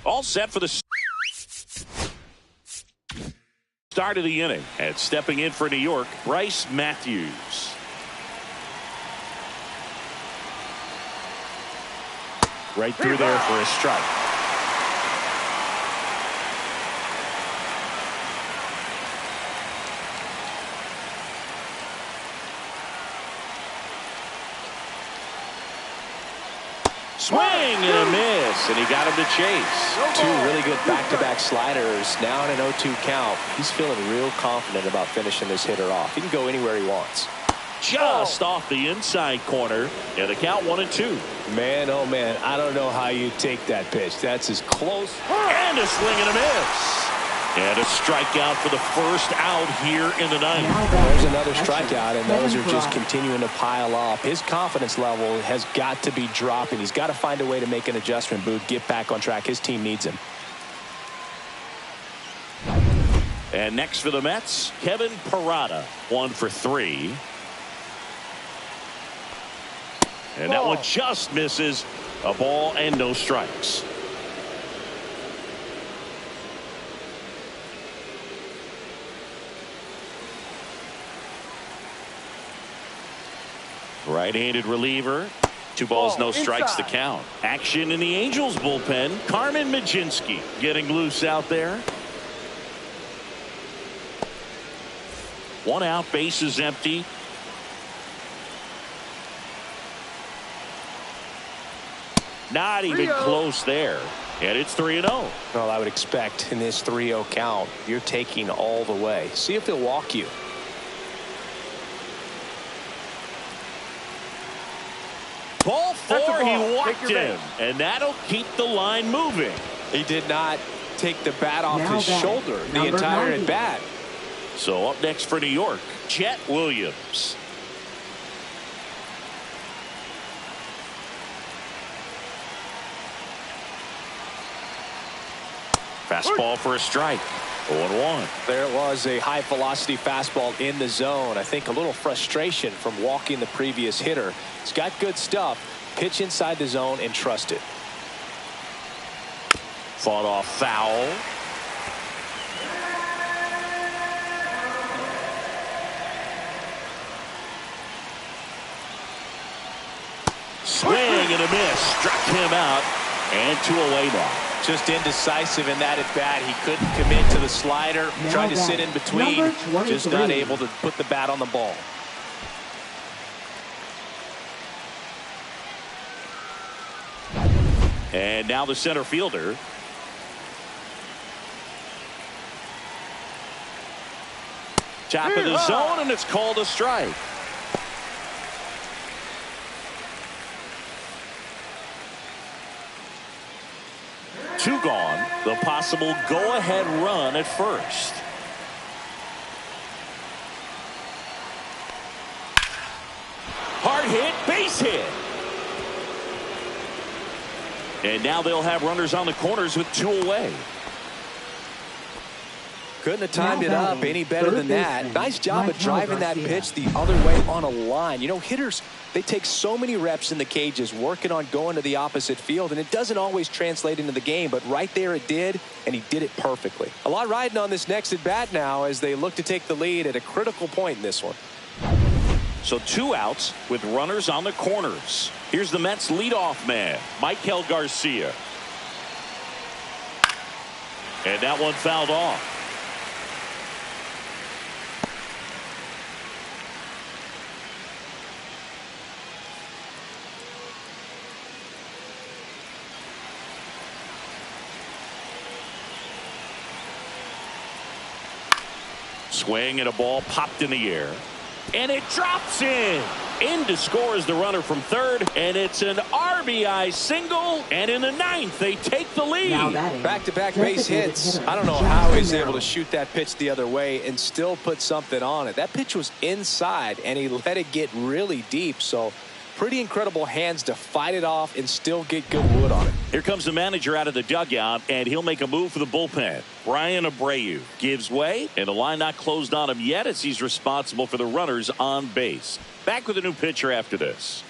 All set for the start of the inning. And stepping in for New York, Bryce Matthews. Right through there for a strike. Swing and a miss, and he got him to chase. Two really good back-to-back sliders. Now in an 0-2 count. He's feeling real confident about finishing this hitter off. He can go anywhere he wants. Just off the inside corner, and the count 1-2. Man, oh man, I don't know how you take that pitch. That's as close. And a swing and a miss. And a strikeout for the first out here in the ninth. There's another strikeout, and those are just continuing to pile up. His confidence level has got to be dropping. He's got to find a way to make an adjustment, Boot, get back on track. His team needs him. And next for the Mets, Kevin Parada, 1 for 3. And that one just misses. A ball and no strikes. Right-handed reliever. 2 balls, no strikes to count. Action in the Angels bullpen. Carmen Mlodzinski getting loose out there. 1 out, bases empty. Not even close there. And it's 3-0. Well, I would expect in this 3-0 count, you're taking all the way. See if he'll walk you. Ball 4, he walked him. And that'll keep the line moving. He did not take the bat off his shoulder the entire at bat. So up next for New York, Jet Williams. Fastball for a strike. 0-1. There was a high velocity fastball in the zone. I think a little frustration from walking the previous hitter. He's got good stuff. Pitch inside the zone and trust it. Fought off foul. Swing and a miss. Struck him out. And 2 away now. Just indecisive in that at bat. He couldn't commit to the slider. Tried to sit in between. Just not able to put the bat on the ball. And now the center fielder. Top of the zone, and it's called a strike. Two gone. The possible go-ahead run at first. Hard hit, base hit. And now they'll have runners on the corners with 2 away. Couldn't have timed it up any better than that. Nice job of driving that pitch the other way on a line. You know, hitters, they take so many reps in the cages working on going to the opposite field, and it doesn't always translate into the game, but right there it did, and he did it perfectly. A lot riding on this next at bat now as they look to take the lead at a critical point in this one. So 2 outs with runners on the corners. Here's the Mets leadoff man, Michael Garcia. And that one fouled off. Swing and a ball popped in the air. And it drops in. In to score is the runner from third. And it's an RBI single. And in the 9th, they take the lead. Back-to-back base hits. I don't know how he's able to shoot that pitch the other way and still put something on it. That pitch was inside, and he let it get really deep. So pretty incredible hands to fight it off and still get good wood on it. Here comes the manager out of the dugout, and he'll make a move for the bullpen. Brian Abreu gives way, and the line not closed on him yet as he's responsible for the runners on base. Back with a new pitcher after this.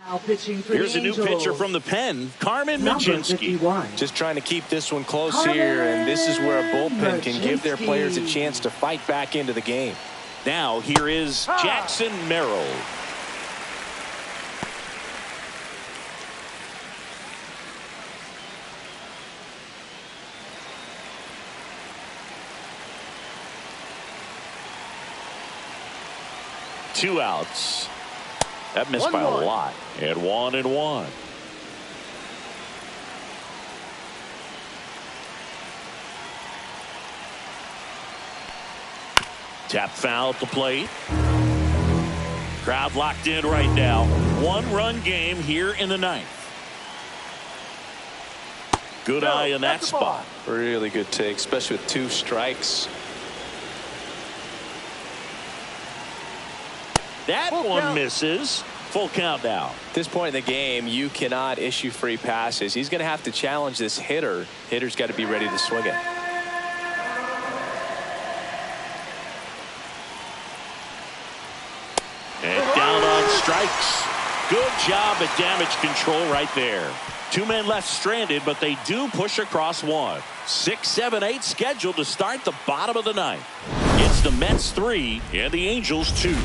Now pitching for Here's the a new Angels. pitcher from the pen, Carmen Number Mlodzinski. 51. Just trying to keep this one close here, and this is where a bullpen can give their players a chance to fight back into the game. Now here is Jackson Merrill. Two outs. That missed by a lot. And 1-1. Tap foul at the plate. Crowd locked in right now. One-run game here in the ninth. Good eye in that spot. Really good take, especially with 2 strikes. That one misses. Full count now. At this point in the game, you cannot issue free passes. He's going to have to challenge this hitter. Hitter's got to be ready to swing it. And down on strikes. Good job at damage control right there. 2 men left stranded, but they do push across one. 6, 7, 8 scheduled to start the bottom of the ninth. It's the Mets 3 and the Angels 2.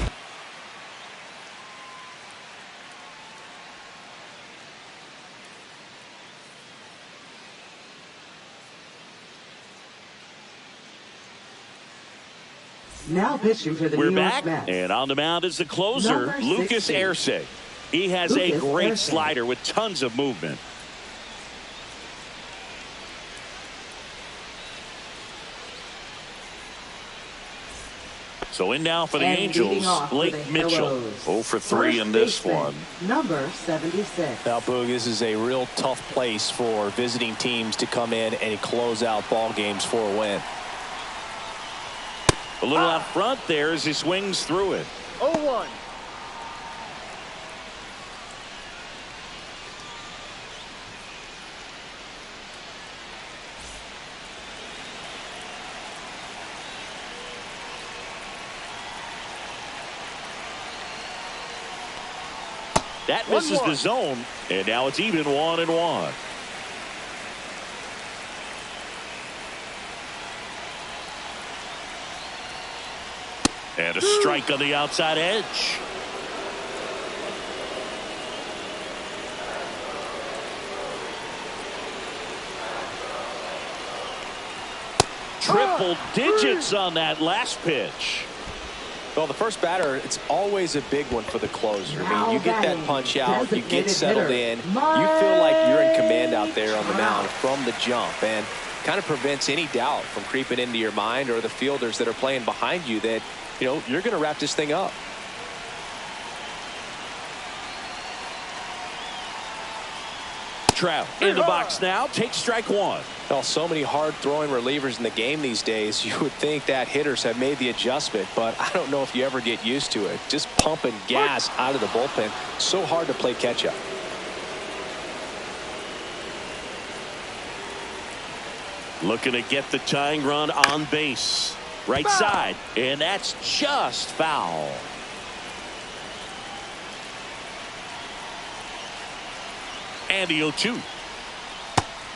Now pitching for the We're New York back, Mets. and on the mound is the closer, Number Lucas 60. Erce. He has a Lucas great Erce. slider with tons of movement. So in now for the And leading Angels, off for Blake the Mitchell. Hellos. 0 for 3 in this baseman, one. Number 76. Now, Boog, this is a real tough place for visiting teams to come in and close out ball games for a win. A little out front there as he swings through it. 0-1. That misses the zone, and now it's even 1-1. And a strike on the outside edge. Triple digits on that last pitch. Well, the first batter, it's always a big one for the closer. I mean, you get that punch out, you get settled in, you feel like you're in command out there on the mound from the jump, and kind of prevents any doubt from creeping into your mind or the fielders that are playing behind you that, you know, you're going to wrap this thing up. Trout in the box now, takes strike one. Well, so many hard-throwing relievers in the game these days, you would think that hitters have made the adjustment, but I don't know if you ever get used to it. Just pumping gas out of the bullpen, so hard to play catch-up. Looking to get the tying run on base. Right side, and that's just foul. And the 0-2.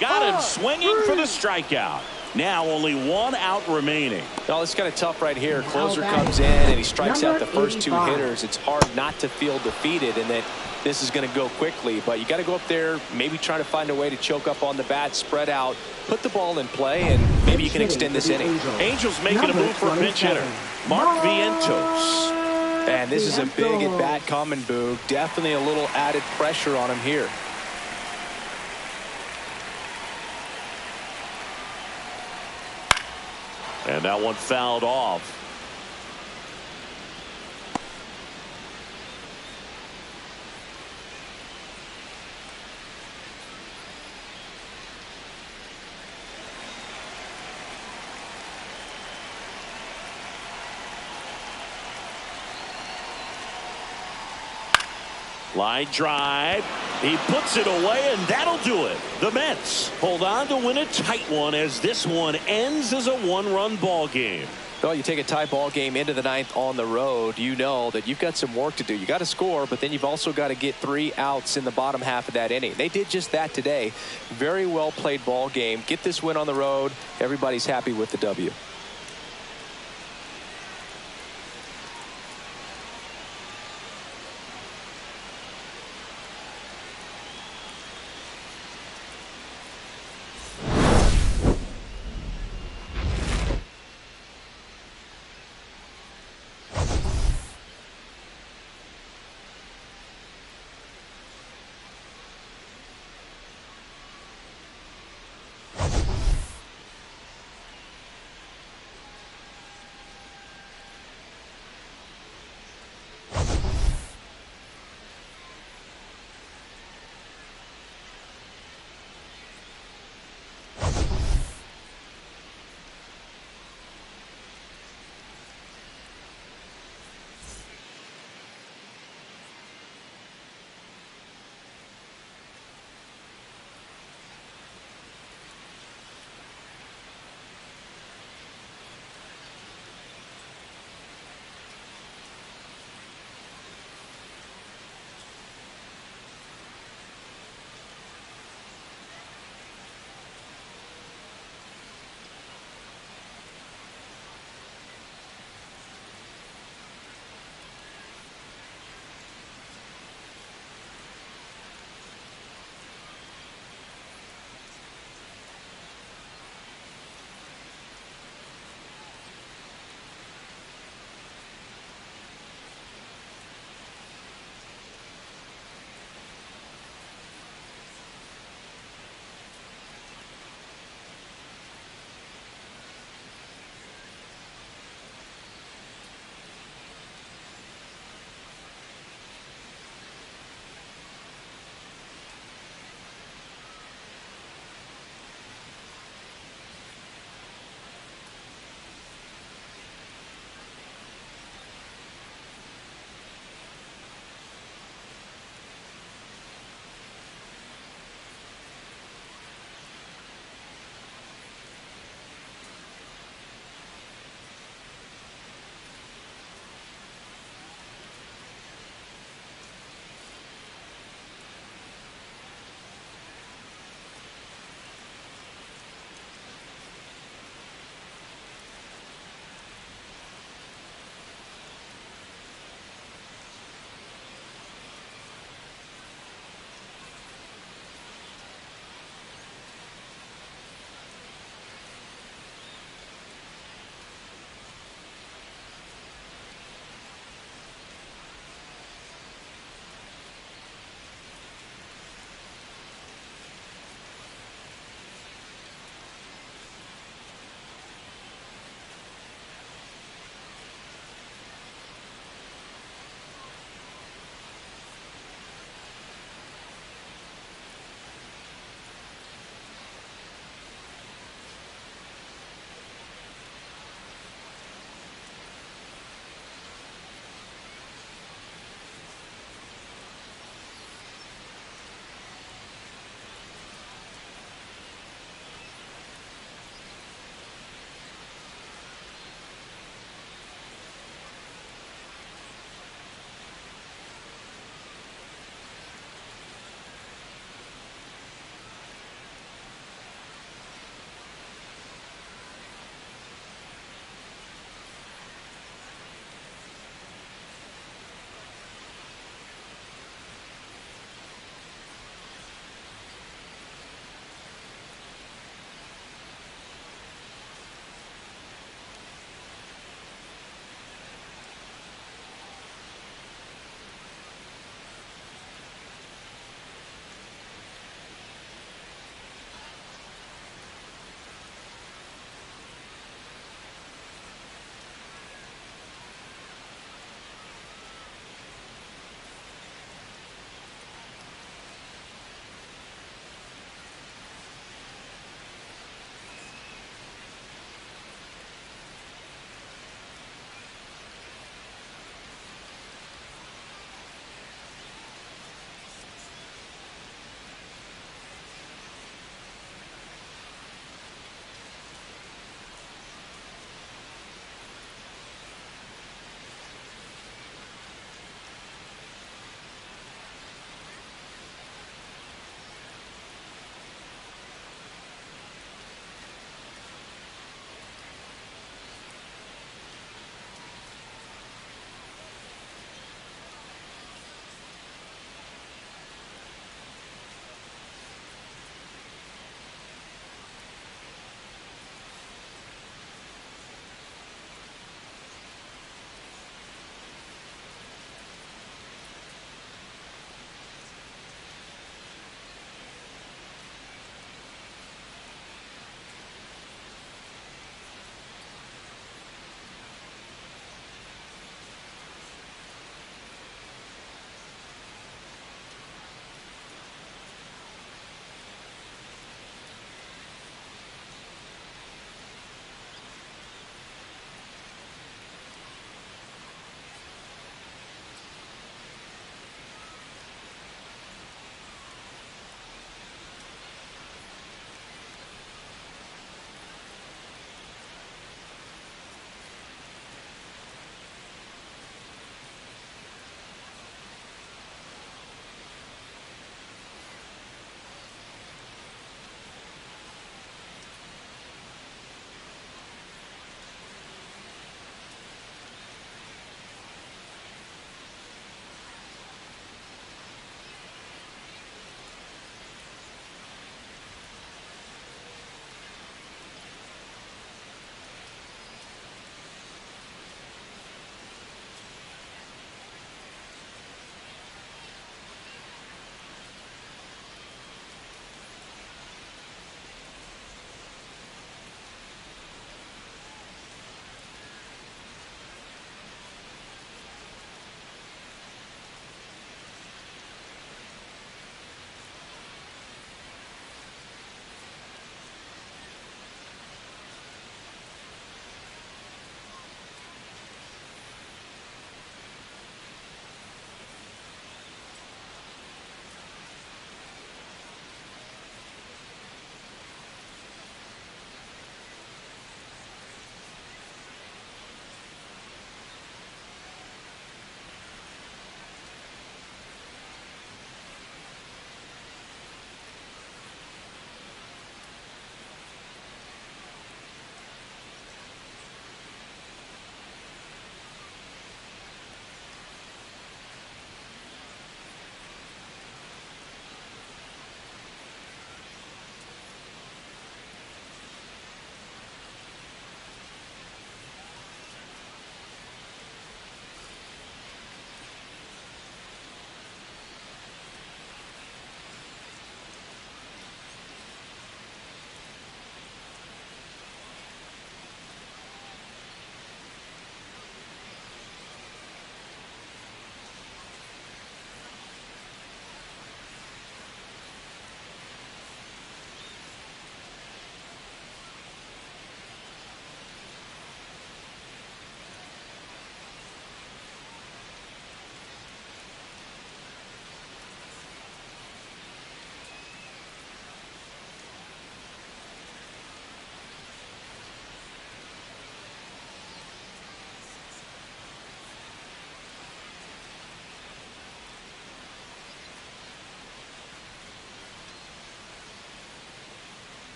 Got him swinging for the strikeout. Now only 1 out remaining. Well, it's kind of tough right here. Closer comes in and he strikes out the first 2 hitters. It's hard not to feel defeated and that this is going to go quickly. But you got to go up there, maybe try to find a way to choke up on the bat, spread out, put the ball in play, and maybe you can extend this inning. Angels making a move for a pinch hitter. Mark Vientos. And this is a big at-bat coming, Boog. Definitely a little added pressure on him here. And that one fouled off. Line drive. He puts it away, and that'll do it. The Mets hold on to win a tight one as this one ends as a 1-run ball game. Well, you take a tie ball game into the ninth on the road, you know that you've got some work to do. You got to score, but then you've also got to get 3 outs in the bottom half of that inning. They did just that today. Very well played ball game. Get this win on the road. Everybody's happy with the W.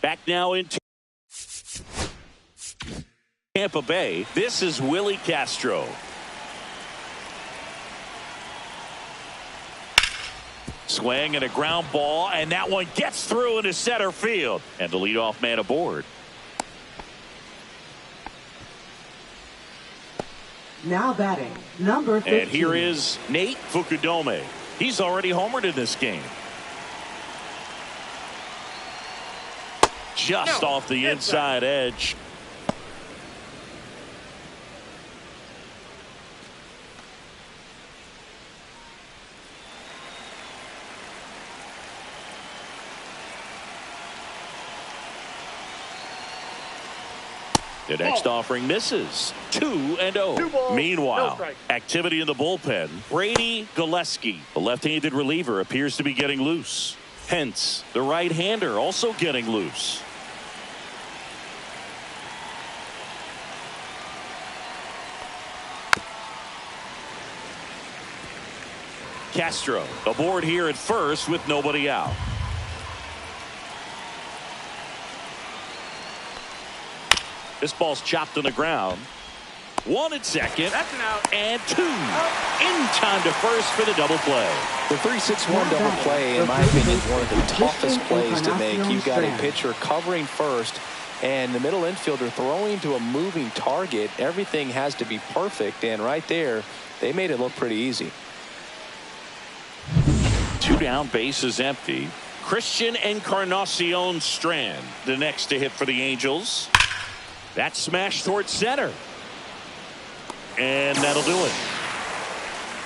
Back now into Tampa Bay. This is Willie Castro. Swing and a ground ball, and that one gets through into center field. And the leadoff man aboard. Now batting, number 15. And here is Nate Fukudome. He's already homered in this game. Just off the inside edge. The next offering misses. 2-0. Meanwhile, activity in the bullpen. Brady Gillespie, the left-handed reliever, appears to be getting loose. Hence, the right-hander also getting loose. Castro aboard here at first with nobody out. This ball's chopped on the ground. 1 at second. That's an out. And 2 in time to first for the double play. The 3-6-1 double play, in my opinion, is one of the toughest plays to make. You've got a pitcher covering first and the middle infielder throwing to a moving target. Everything has to be perfect, and right there, they made it look pretty easy. 2 down, bases empty. Christian Encarnacion Strand, the next to hit for the Angels. That smash towards center. And that'll do it.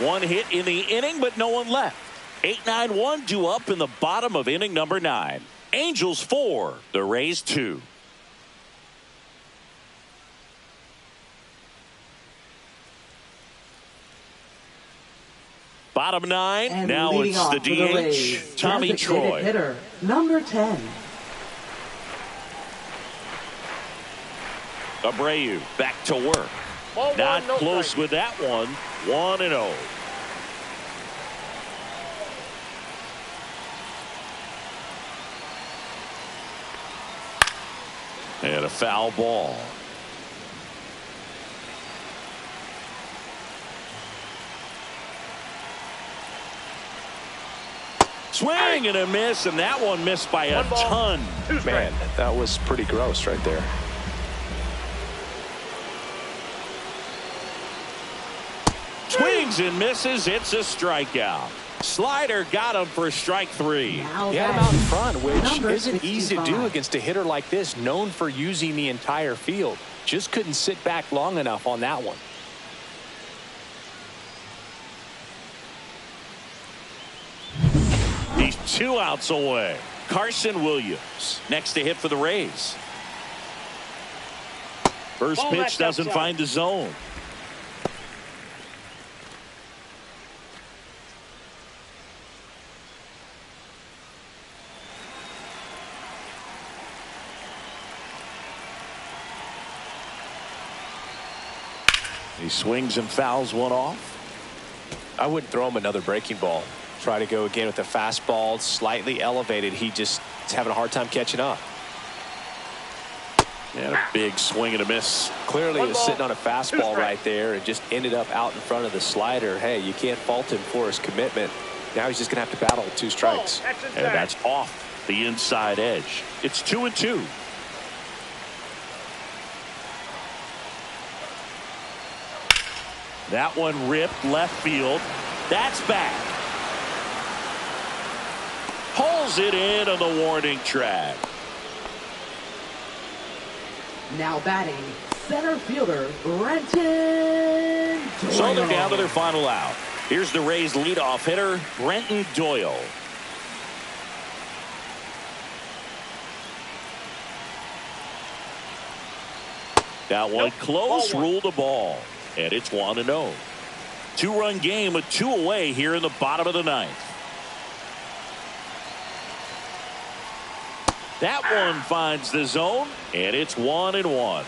1 hit in the inning, but no one left. 8-9-1 due up in the bottom of inning number 9. Angels 4, the Rays 2. Bottom 9. And now it's the DH, Tommy Troy. Hitter, number 10. Abreu back to work. Not close with that one. 1-0. And a foul ball. Swing and a miss, and that one missed by a ton. Man, that was pretty gross right there. Swings and misses. It's a strikeout. Slider got him for strike 3. He had him out in front, which isn't easy to do against a hitter like this, known for using the entire field. Just couldn't sit back long enough on that one. He's 2 outs away. Carson Williams next to hit for the Rays. First pitch doesn't find the zone. He swings and fouls one off. I wouldn't throw him another breaking ball. Try to go again with the fastball, slightly elevated. He just is having a hard time catching up. And a big swing and a miss. Clearly he was sitting on a fastball right there and just ended up out in front of the slider. Hey, you can't fault him for his commitment. Now he's just going to have to battle with 2 strikes. And that's off the inside edge. It's 2-2. That one ripped left field. That's back. Pulls it in on the warning track. Now batting, center fielder, Renton Doyle. So they're down to their final out. Here's the Rays leadoff hitter, Renton Doyle. That one close, ruled a ball. And it's 1-0. 2-run game with 2 away here in the bottom of the 9th. That one finds the zone, and it's 1-1.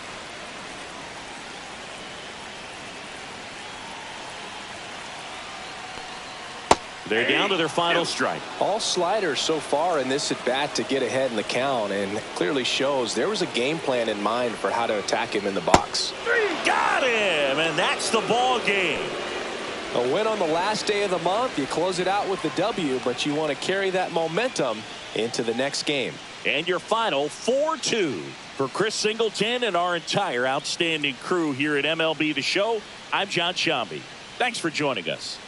They're down to their final strike. All sliders so far in this at bat to get ahead in the count, and clearly shows there was a game plan in mind for how to attack him in the box. Got him, and that's the ball game. A win on the last day of the month. You close it out with the W, but you want to carry that momentum into the next game. And your final 4-2. For Chris Singleton and our entire outstanding crew here at MLB The Show, I'm John Shambi. Thanks for joining us.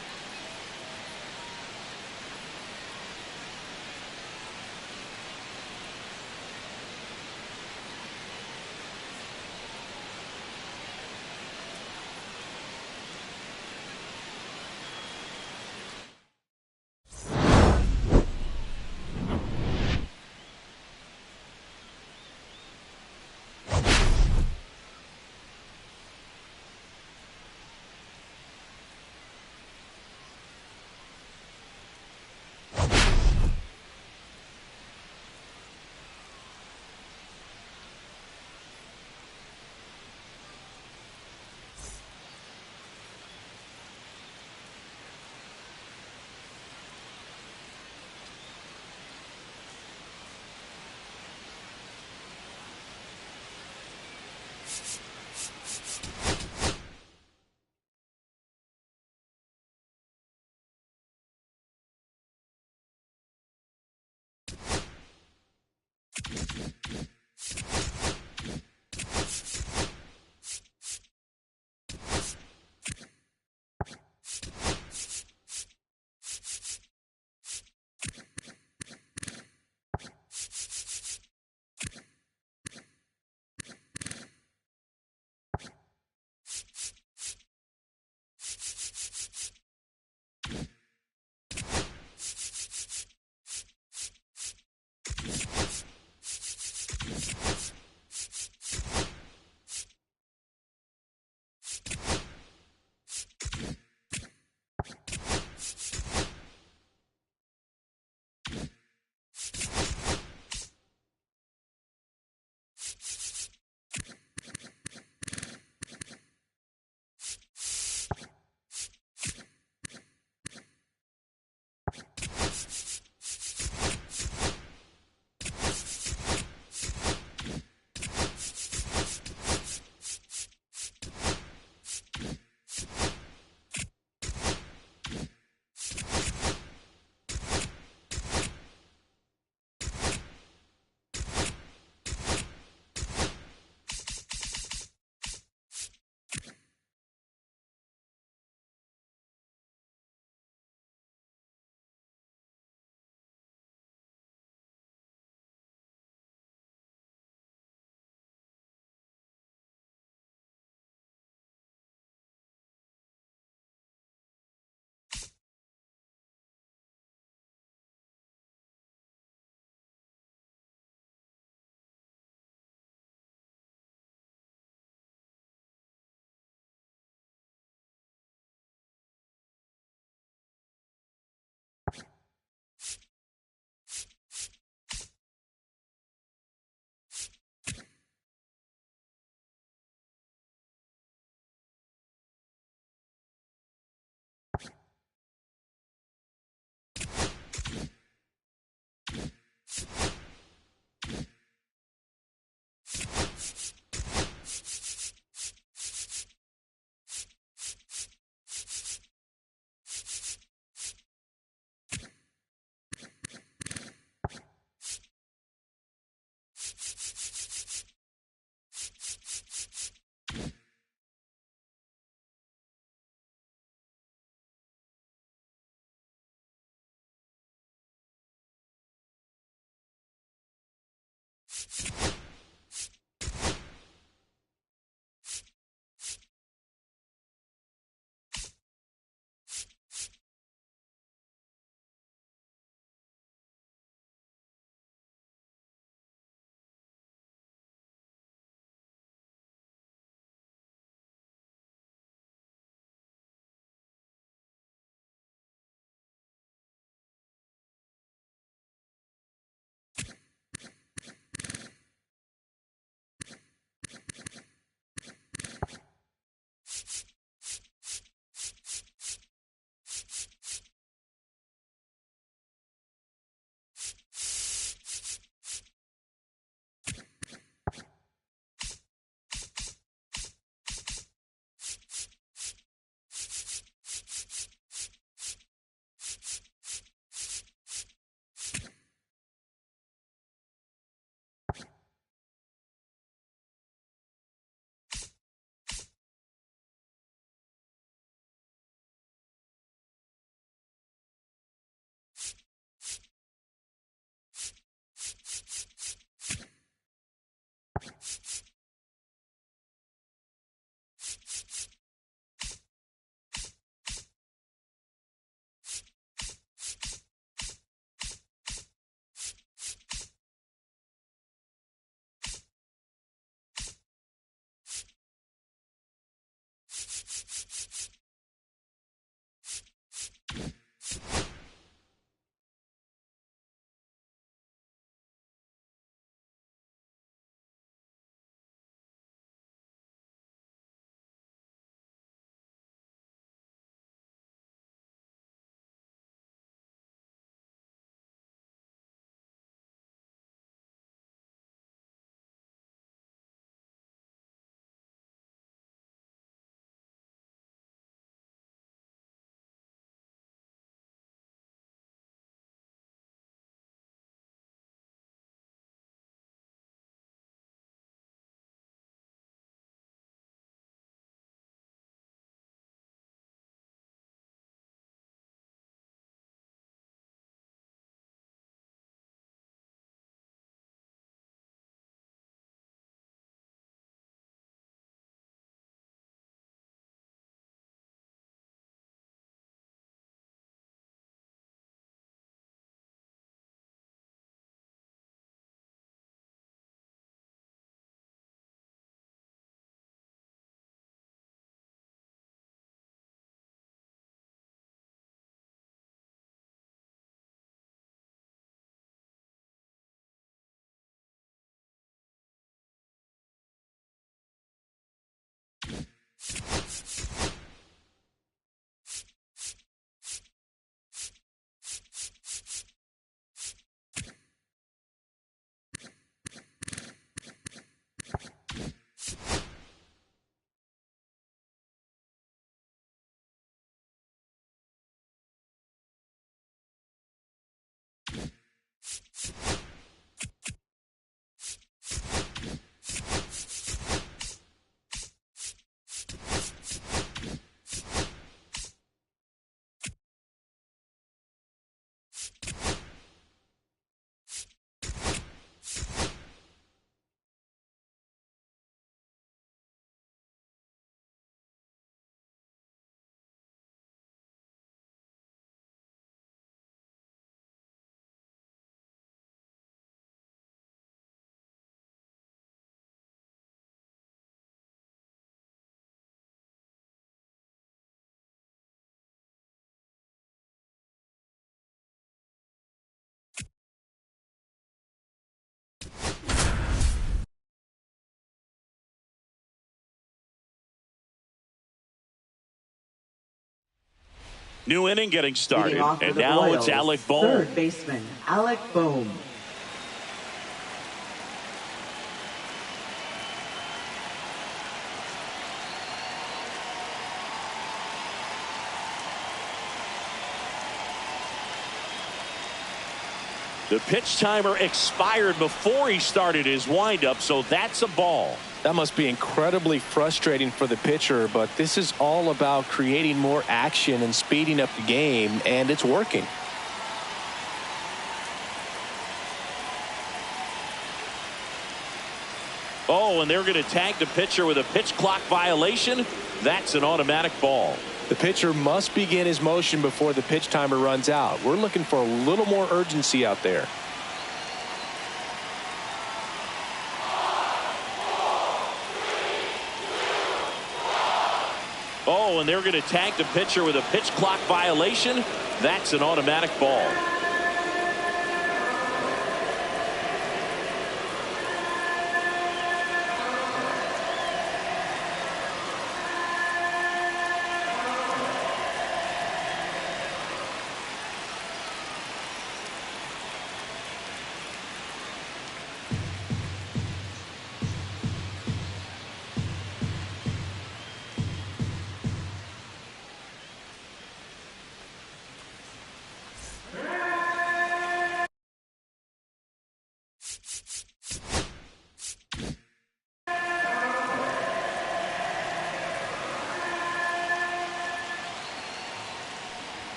New inning getting started, Leading off for and the now Royals, it's Alec Bohm. third baseman Alec Bohm. The pitch timer expired before he started his windup, so that's a ball. That must be incredibly frustrating for the pitcher, but this is all about creating more action and speeding up the game, and it's working. Oh, and they're going to tag the pitcher with a pitch clock violation. That's an automatic ball. The pitcher must begin his motion before the pitch timer runs out. We're looking for a little more urgency out there. Oh, and they're going to tag the pitcher with a pitch clock violation. That's an automatic ball.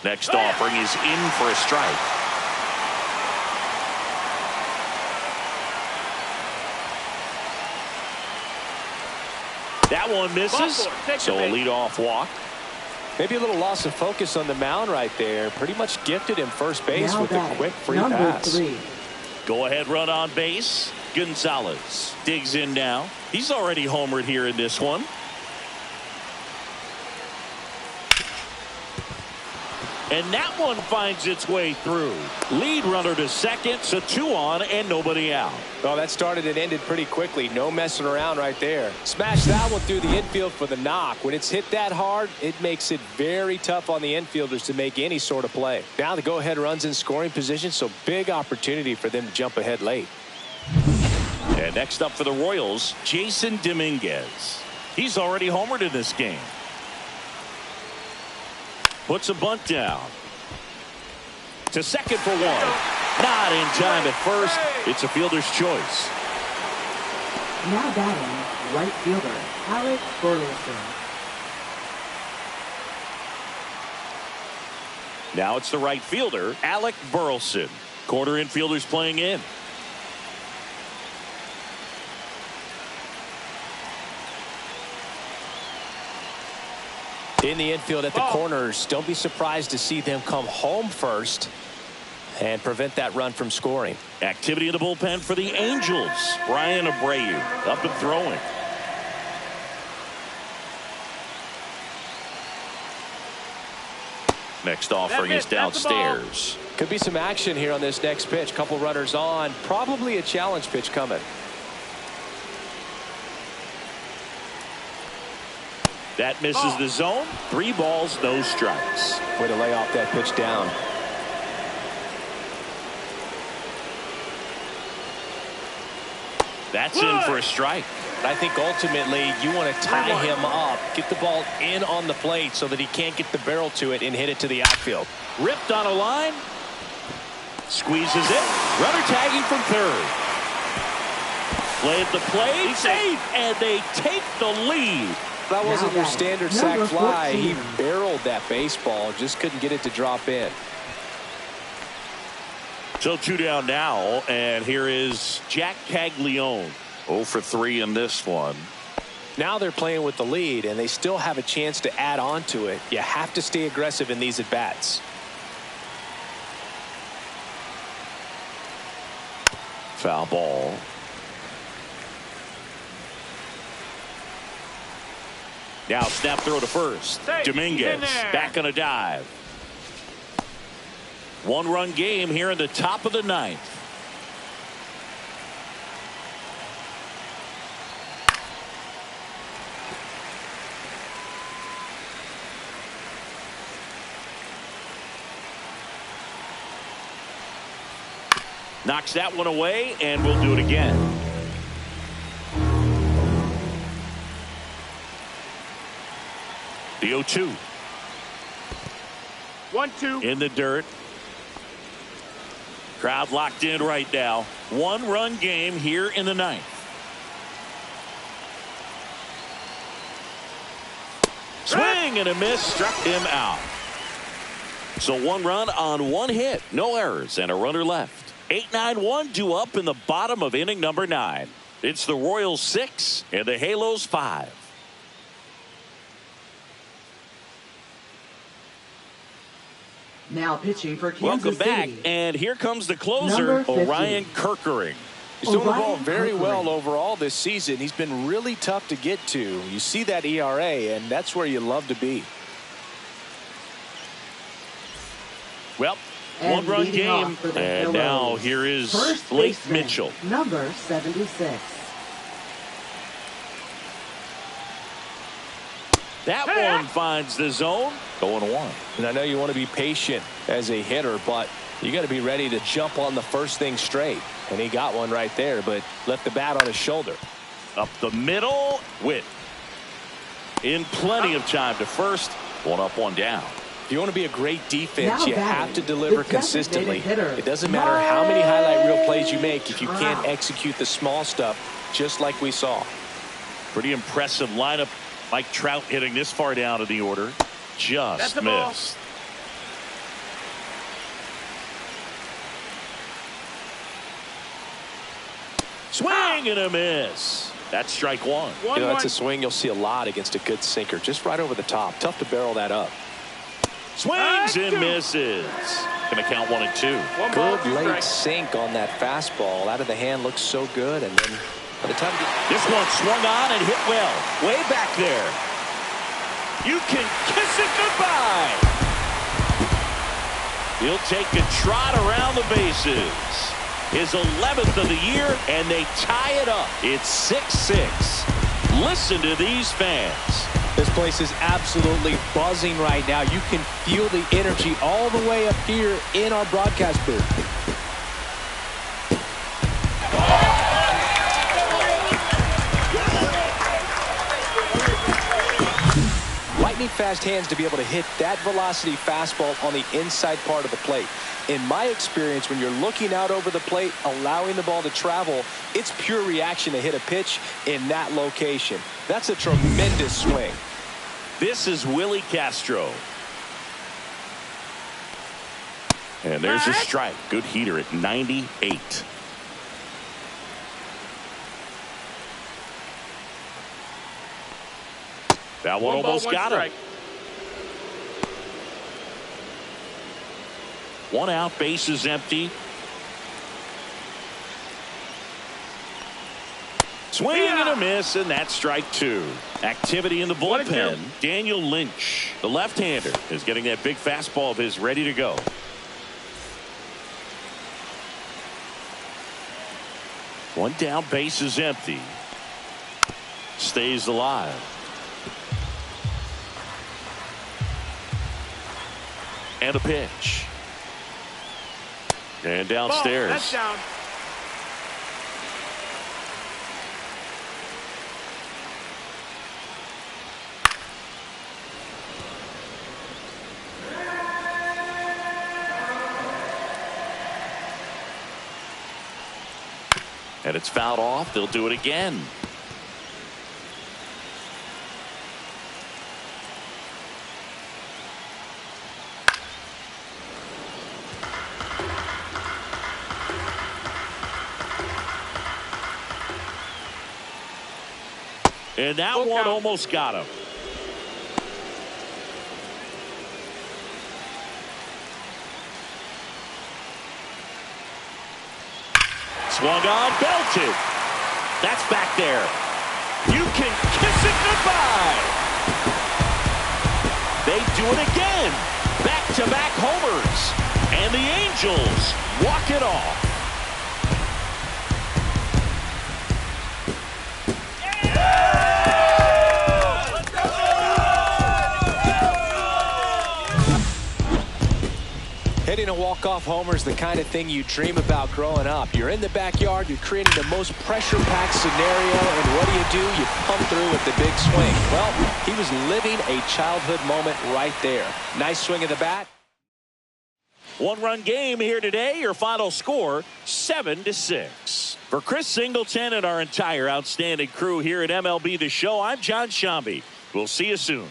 Next offering is in for a strike. That one misses, so a leadoff walk. Maybe a little loss of focus on the mound right there. Pretty much gifted him first base with a quick free pass. Go ahead run on base. Gonzalez digs in now. He's already homered here in this one. And that one finds its way through. Lead runner to second, so 2 on and nobody out. Oh, that started and ended pretty quickly. No messing around right there. Smash that one through the infield for the knock. When it's hit that hard, it makes it very tough on the infielders to make any sort of play. Now the go-ahead runs in scoring position, so big opportunity for them to jump ahead late. And next up for the Royals, Jason Dominguez. He's already homered in this game. Puts a bunt down. To second for 1. Not in time at first. It's a fielder's choice. Now batting, right fielder Alec Burleson. Now it's the right fielder, Alec Burleson. Quarter infielders playing in. In the infield at the corners, don't be surprised to see them come home first and prevent that run from scoring. Activity in the bullpen for the Angels. Brian Abreu up and throwing. Next offering is downstairs. Could be some action here on this next pitch. Couple runners on. Probably a challenge pitch coming. That misses the zone. 3 balls, no strikes. Way to lay off that pitch down. That's in for a strike. I think ultimately you want to tie him up, get the ball in on the plate so that he can't get the barrel to it and hit it to the outfield. Ripped on a line. Squeezes it. Runner tagging from third. Play at the plate. Safe. And they take the lead. That wasn't your standard sac fly. He barreled that baseball, just couldn't get it to drop in. So 2 down now, and here is Jack Caglione. 0 for 3 in this one. Now they're playing with the lead, and they still have a chance to add on to it. You have to stay aggressive in these at-bats. Foul ball. Now snap throw to first. Dominguez back on a dive. 1-run game here in the top of the 9th. Knocks that one away, and we'll do it again. The 0-2. 1-2. In the dirt. Crowd locked in right now. One-run game here in the ninth. Swing and a miss, struck him out. So 1 run on 1 hit, no errors, and a runner left. 8-9-1 due up in the bottom of inning number 9. It's the Royals 6 and the Halos 5. Now pitching for Kansas Welcome back, City. and here comes the closer, Number 15. Orion Kerkering. He's doing the ball Orion very Kerkering. well overall this season. He's been really tough to get to. You see that ERA, and that's where you love to be. Well, And one-run leading off game, for the and Halos. now here is First Blake baseman, Mitchell. Number 76. That one finds the zone. 0-1. And I know you want to be patient as a hitter, but you got to be ready to jump on the first thing straight. And he got one right there, but left the bat on his shoulder. Up the middle, Witt. In plenty of time to first. 1 up, 1 down. If you want to be a great defense, Now you batting, have to deliver the designated consistently. hitter, It doesn't matter how many highlight reel plays you make if you Trout. can't execute the small stuff, just like we saw. Pretty impressive lineup. Mike Trout hitting this far down in the order. Just That's the ball. missed. Swing and a miss. That's strike 1. You know, that's a swing you'll see a lot against a good sinker. Just right over the top. Tough to barrel that up. Swings and misses. Gonna count 1 and 2. Good late sink on that fastball. Out of the hand looks so good. And then by the time This one swung on and hit well. Way back there. You can kiss it goodbye. He'll take a trot around the bases. His 11th of the year, and they tie it up. It's 6-6. Listen to these fans. this place is absolutely buzzing right now. You can feel the energy all the way up here in our broadcast booth. Lightning fast hands to be able to hit that velocity fastball on the inside part of the plate. In my experience, when you're looking out over the plate, allowing the ball to travel, it's pure reaction to hit a pitch in that location. That's a tremendous swing. This is Willie Castro. And there's a strike. Good heater at 98. That one almost got him. 1 out, base is empty. Swing and a miss, and that's strike 2. Activity in the bullpen. Daniel Lynch, the left-hander, is getting that big fastball of his ready to go. One down, base is empty. Stays alive. And a pitch. And downstairs. That's down. And it's fouled off. They'll do it again. And that one almost got him. Swung on, belted. That's back there. You can kiss it goodbye. They do it again. Back-to-back homers. And the Angels walk it off. Hitting a walk-off homer is the kind of thing you dream about growing up. You're in the backyard, you're creating the most pressure-packed scenario, and what do? You pump through with the big swing. Well, he was living a childhood moment right there. Nice swing of the bat. One-run game here today. Your final score, 7-6. For Chris Singleton and our entire outstanding crew here at MLB The Show, I'm John Shambi. We'll see you soon.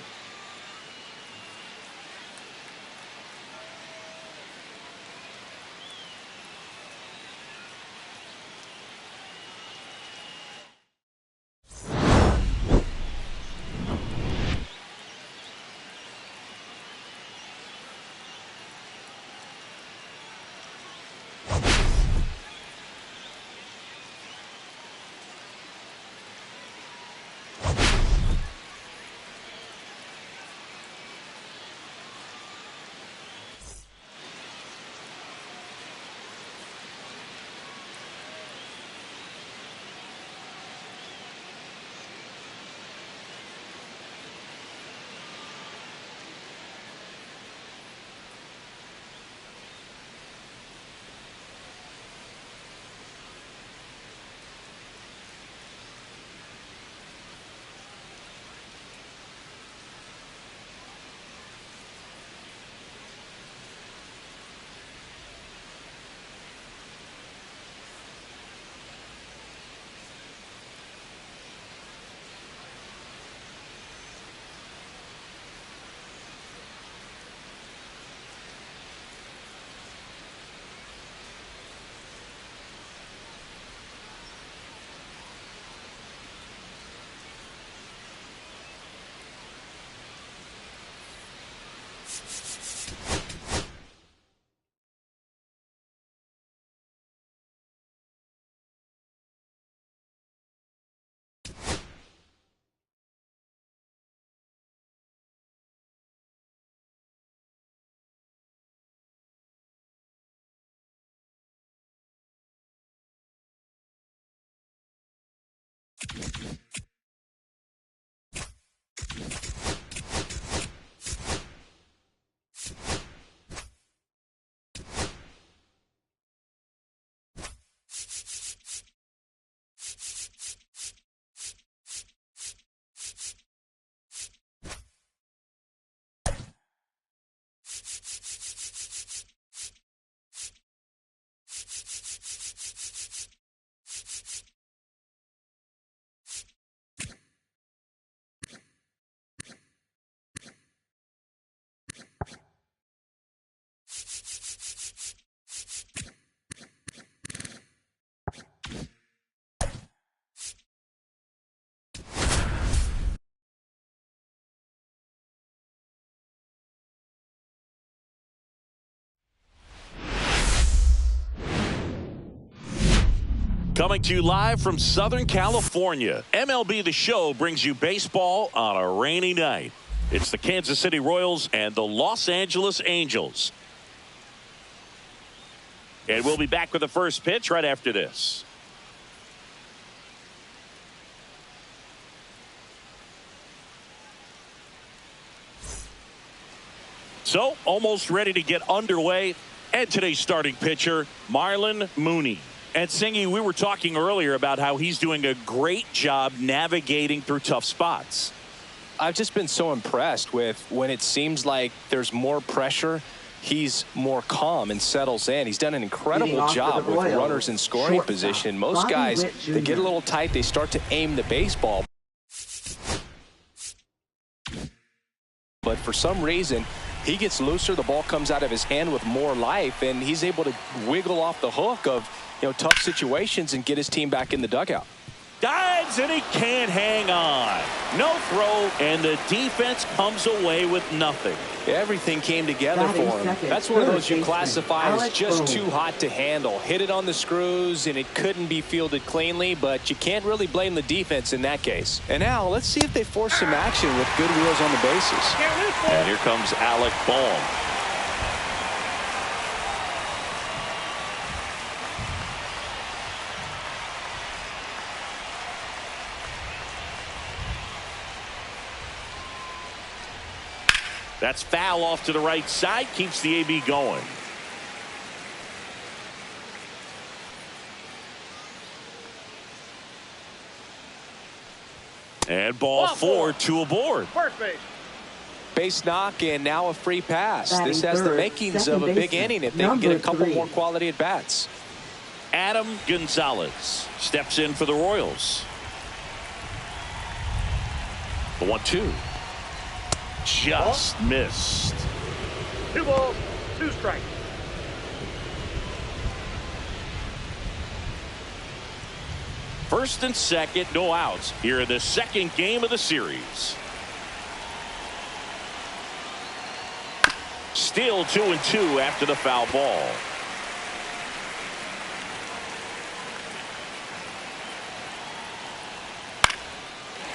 Coming to you live from Southern California, MLB The Show brings you baseball on a rainy night. It's the Kansas City Royals and the Los Angeles Angels. And we'll be back with the first pitch right after this. So, almost ready to get underway. And today's starting pitcher, Marlon Mooney. And Singy, we were talking earlier about how he's doing a great job navigating through tough spots. I've just been so impressed with when it seems like there's more pressure, he's more calm and settles in. He's done an incredible job with runners in scoring position. Most guys, they get a little tight, they start to aim the baseball. But for some reason, he gets looser, the ball comes out of his hand with more life, and he's able to wiggle off the hook of tough situations and get his team back in the dugout. Dives, and he can't hang on. No throw, and the defense comes away with nothing. Everything came together for him. That's one of those you classify as just too hot to handle. Hit it on the screws, and it couldn't be fielded cleanly, but you can't really blame the defense in that case. And now, let's see if they force some action with good wheels on the bases. And here comes Alec Bohm. That's foul off to the right side, keeps the AB going. And ball four to aboard. First base. Base knock and now a free pass. Batting This has the third, makings of a big baseman, inning if they can get a couple number 3. more quality at bats. Adam Gonzalez steps in for the Royals. The 1-2. Just missed. 2 balls, 2 strikes. First and second, no outs here in the second game of the series. Still 2-2 after the foul ball.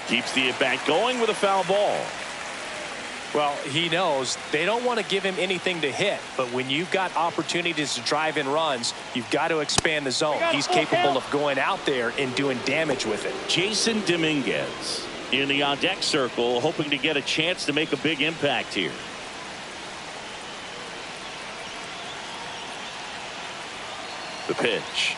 Keeps the at-bat going with a foul ball. Well, he knows they don't want to give him anything to hit, but when you've got opportunities to drive in runs, you've got to expand the zone. He's capable of going out there and doing damage with it. Jason Dominguez in the on-deck circle, hoping to get a chance to make a big impact here. The pitch.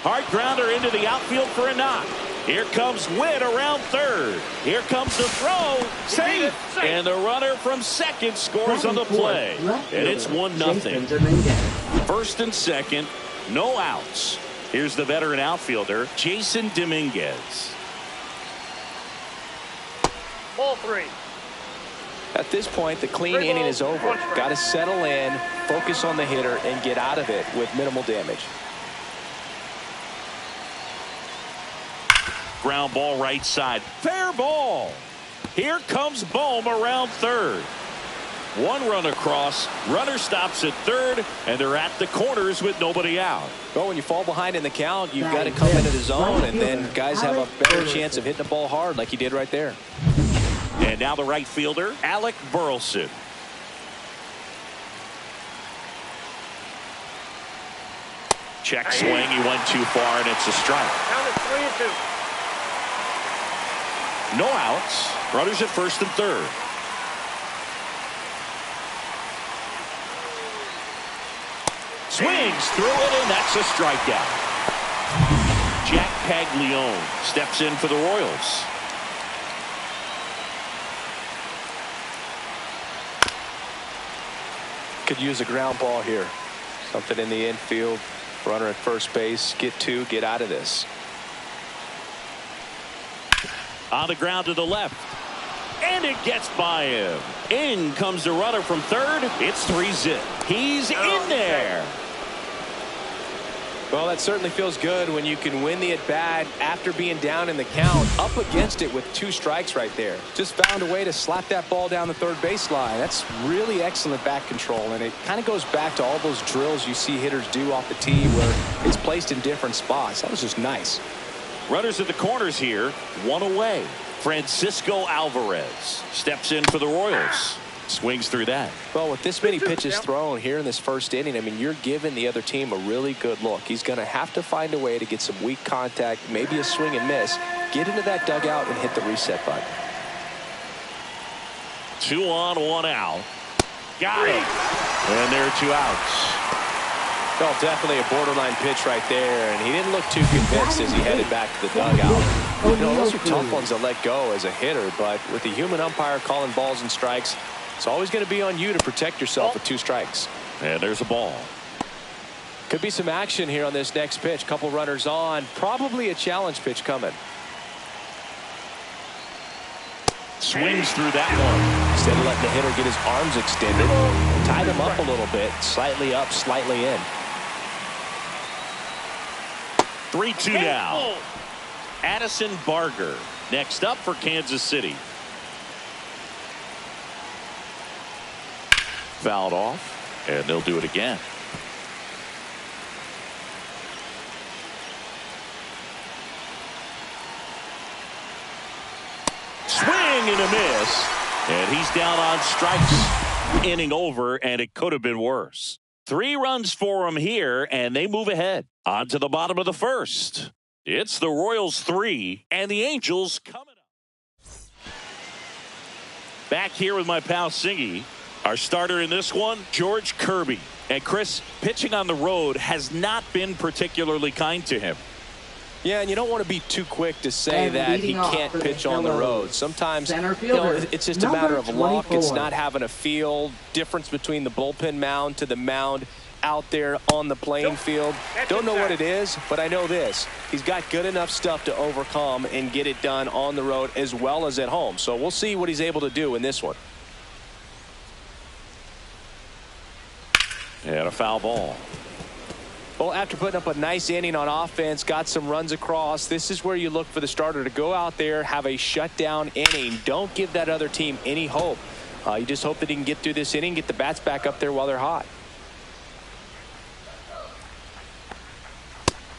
Hard grounder into the outfield for a knock. Here comes Witt around third. Here comes the throw. Safe. And the runner from second scores on the play. And it's 1-0. First and second, no outs. Here's the veteran outfielder, Jason Dominguez. Ball 3. At this point, the clean inning is over. Got to settle in, focus on the hitter, and get out of it with minimal damage. Ground ball right side. Fair ball. Here comes Bohm around third. One run across. Runner stops at third, and they're at the corners with nobody out. Well, when you fall behind in the count, you've got to come into the zone, and then guys have a better chance of hitting the ball hard like he did right there. And now the right fielder, Alec Burleson. Check swing. He went too far, and it's a strike. Count is 3-2. No outs. Runners at first and third. Swings through it, and that's a strikeout. Jack Paglione steps in for the Royals. Could use a ground ball here. Something in the infield. Runner at first base. Get two. Get out of this. On the ground to the left. And it gets by him. In comes the runner from third. It's 3-0. He's in there. Well, that certainly feels good when you can win the at-bat after being down in the count, up against it with 2 strikes right there. Just found a way to slap that ball down the third baseline. That's really excellent bat control, and it kind of goes back to all those drills you see hitters do off the tee where it's placed in different spots. That was just nice. Runners at the corners here, one away. Francisco Alvarez steps in for the Royals. Swings through that. Well, with this many pitches thrown here in this first inning, I mean, you're giving the other team a really good look. He's going to have to find a way to get some weak contact, maybe a swing and miss, get into that dugout and hit the reset button. 2 on, 1 out. Got it. And there are 2 outs. Well, definitely a borderline pitch right there, and he didn't look too convinced as he headed back to the dugout. You know, those are tough ones to let go as a hitter, but with the human umpire calling balls and strikes, it's always going to be on you to protect yourself with 2 strikes. And there's a ball. Could be some action here on this next pitch. Couple runners on. Probably a challenge pitch coming. Swings through that one. Instead of letting the hitter get his arms extended, tie them up a little bit. Slightly up, slightly in. 3-2 now. Addison Barger next up for Kansas City. Fouled off, and they'll do it again. Swing and a miss, and he's down on strikes. Inning over, and it could have been worse. 3 runs for him here, and they move ahead. On to the bottom of the first. It's the Royals 3, and the Angels coming up. Back here with my pal Singy. Our starter in this one, George Kirby. And Chris, pitching on the road has not been particularly kind to him. Yeah, and you don't want to be too quick to say And that he leading off can't for the pitch on the Hellos, road. Sometimes, center you know, fielder, it's just a matter of luck. It's 24. not having a feel. Difference between the bullpen mound to the mound out there on the playing field. Don't know what it is, but I know this. He's got good enough stuff to overcome and get it done on the road as well as at home. So we'll see what he's able to do in this one. And a foul ball. Well, after putting up a nice inning on offense, got some runs across, this is where you look for the starter to go out there, have a shutdown inning. Don't give that other team any hope. You just hope that he can get through this inning, get the bats back up there while they're hot.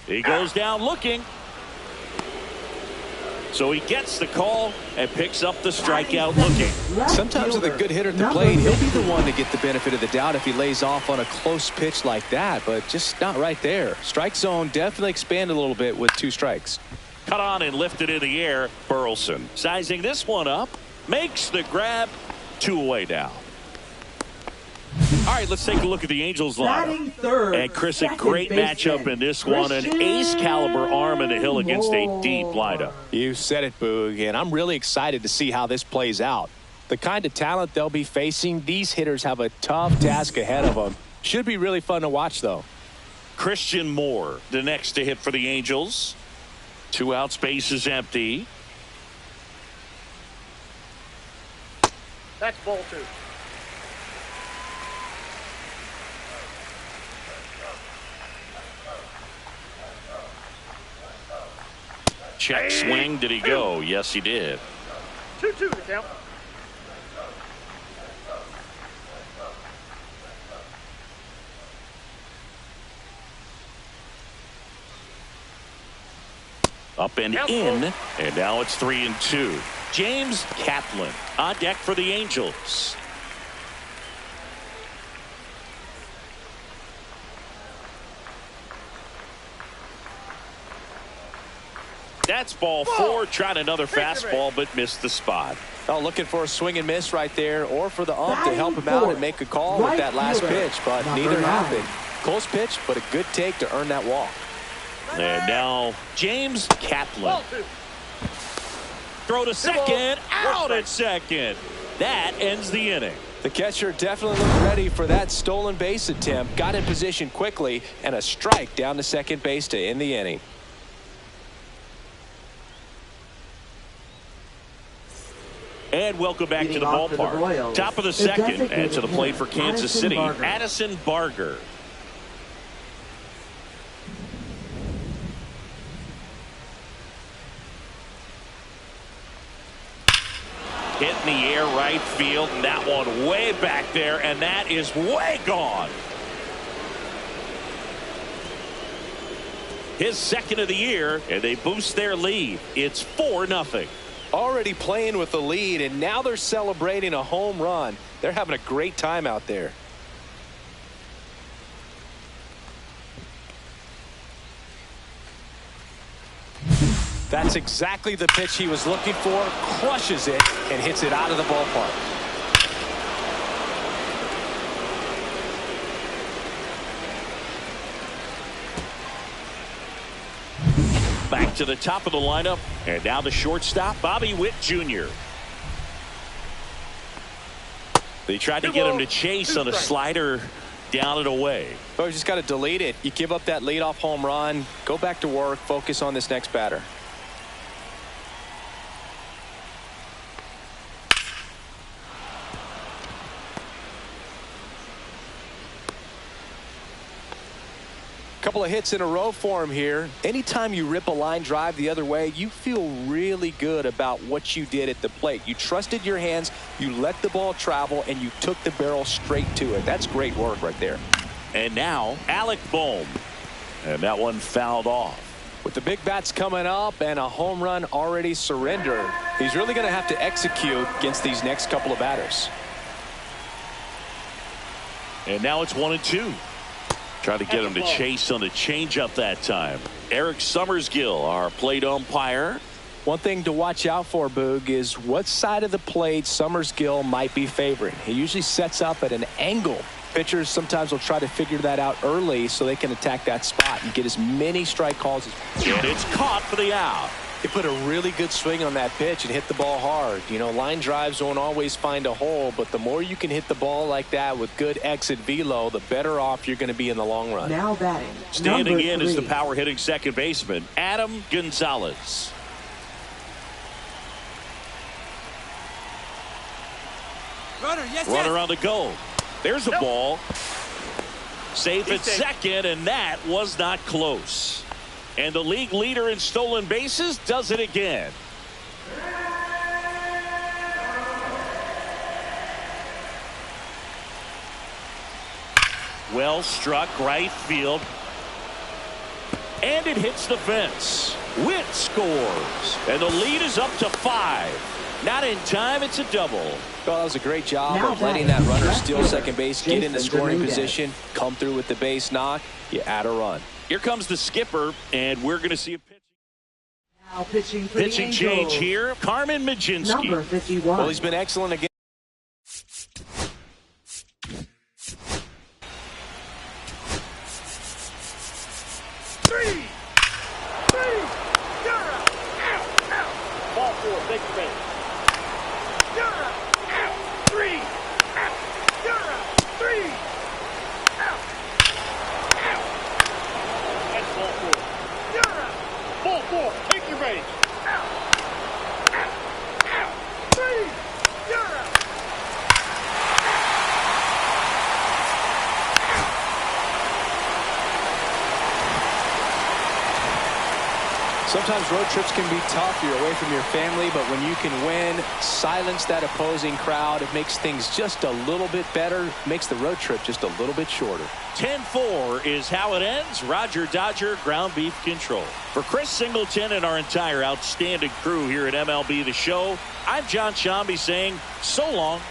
He goes down looking. So he gets the call and picks up the strikeout looking. Sometimes with a good hitter at the plate, he'll be the one to get the benefit of the doubt if he lays off on a close pitch like that, but just not right there. Strike zone definitely expanded a little bit with 2 strikes. Cut on and lifted in the air. Burleson sizing this one up, makes the grab, 2 away now. All right, let's take a look at the Angels lineup. And Chris, a great matchup in this one. An ace caliber arm in the hill against a deep lineup. You said it, Boog, and I'm really excited to see how this plays out. The kind of talent they'll be facing, these hitters have a tough task ahead of them. Should be really fun to watch, though. Christian Moore, the next to hit for the Angels. 2 outs, base is empty. That's ball 2. Check swing. Did he go? Yes, he did. 2-2 to count. Up and in, and now it's 3-2. James Kaplan on deck for the Angels. That's ball 4. Tried another fastball, but missed the spot. Oh, looking for a swing and miss right there, or for the ump to help him out and make a call with that last pitch, but neither happened. Close pitch, but a good take to earn that walk. And now James Kaplan. Throw to second, out at second. That ends the inning. The catcher definitely looked ready for that stolen base attempt. Got in position quickly, and a strike down to second base to end the inning. And welcome back to the ballpark. Top of the second, and to the plate for Kansas City, Addison Barger. Hit in the air right field, and that one way back there, and that is way gone. His second of the year, and they boost their lead. It's 4-0. Already playing with the lead, and now they're celebrating a home run. They're having a great time out there. That's exactly the pitch he was looking for. Crushes it and hits it out of the ballpark. Back to the top of the lineup, and now the shortstop, Bobby Witt Jr. They tried to get him to chase on a slider down and away. Oh, you just got to delete it. You give up that leadoff home run, go back to work, focus on this next batter. Couple of hits in a row for him here. Anytime you rip a line drive the other way, you feel really good about what you did at the plate. You trusted your hands, you let the ball travel, and you took the barrel straight to it. That's great work right there. And now Alec Bohm, and that one fouled off. With the big bats coming up and a home run already surrendered, he's really going to have to execute against these next couple of batters. And now it's 1-2. Try to get him to chase on the changeup that time. Eric Summersgill, our plate umpire. One thing to watch out for, Boog, is what side of the plate Summersgill might be favoring. He usually sets up at an angle. Pitchers sometimes will try to figure that out early so they can attack that spot and get as many strike calls as possible. And it's caught for the out. He put a really good swing on that pitch and hit the ball hard. You know, line drives won't always find a hole, but the more you can hit the ball like that with good exit velo, the better off you're going to be in the long run. Now batting. Standing in is the 3. power hitting second baseman, Adam Gonzalez. Runner on the go. There's a ball. Safe at second, and that was not close. And the league leader in stolen bases does it again. Well struck right field. And it hits the fence. Witt scores. And the lead is up to 5. Not in time, it's a double. Well, that was a great job Now of letting that runner steal second base, get in the Jason scoring Dominguez. position, come through with the base knock. You add a run. Here comes the skipper, and we're going to see a Now pitching for pitching the change Angels. here. Carmen Majinski. Number 51. Well, he's been excellent again. Ball 4, take the base. You're out. 3. You're out. 3. Out. That's ball 4. You're out. Ball 4, take your base. Out. 3. You're out. Sometimes road trips can be tough. You're away from your family, but when you can win, silence that opposing crowd, it makes things just a little bit better, makes the road trip just a little bit shorter. 10-4 is how it ends. Roger Dodger, ground beef control. For Chris Singleton and our entire outstanding crew here at MLB The Show, I'm John Shambi saying so long.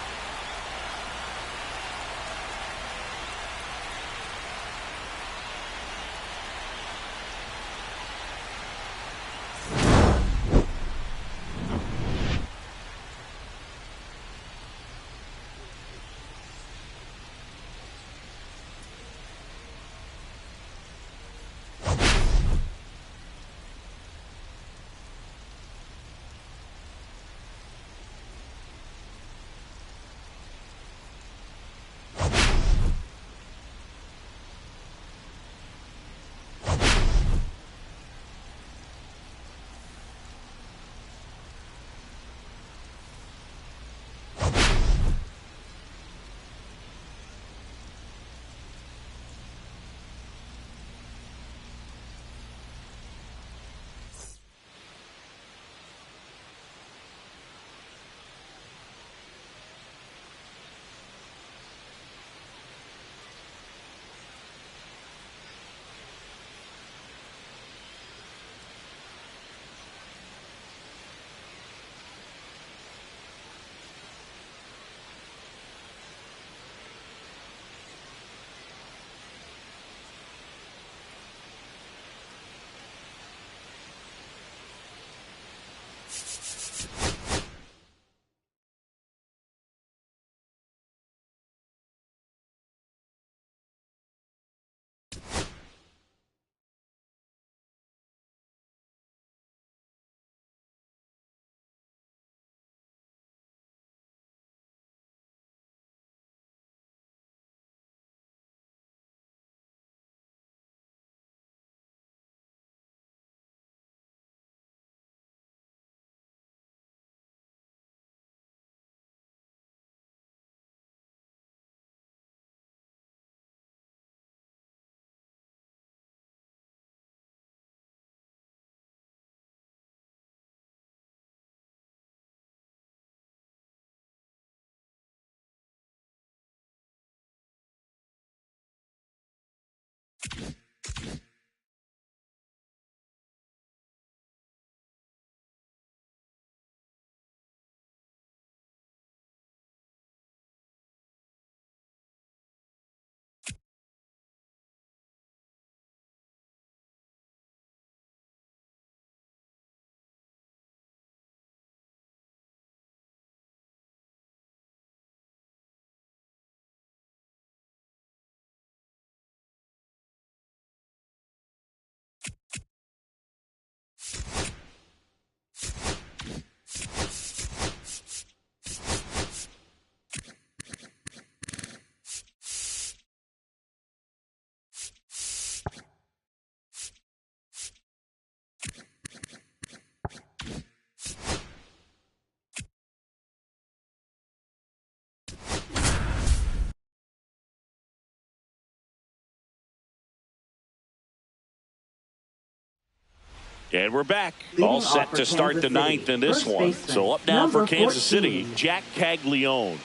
And we're back. Leading All off set for to start Kansas the ninth City. in this First one. baseman, So up now for number Kansas 14. City, Jack Caglione.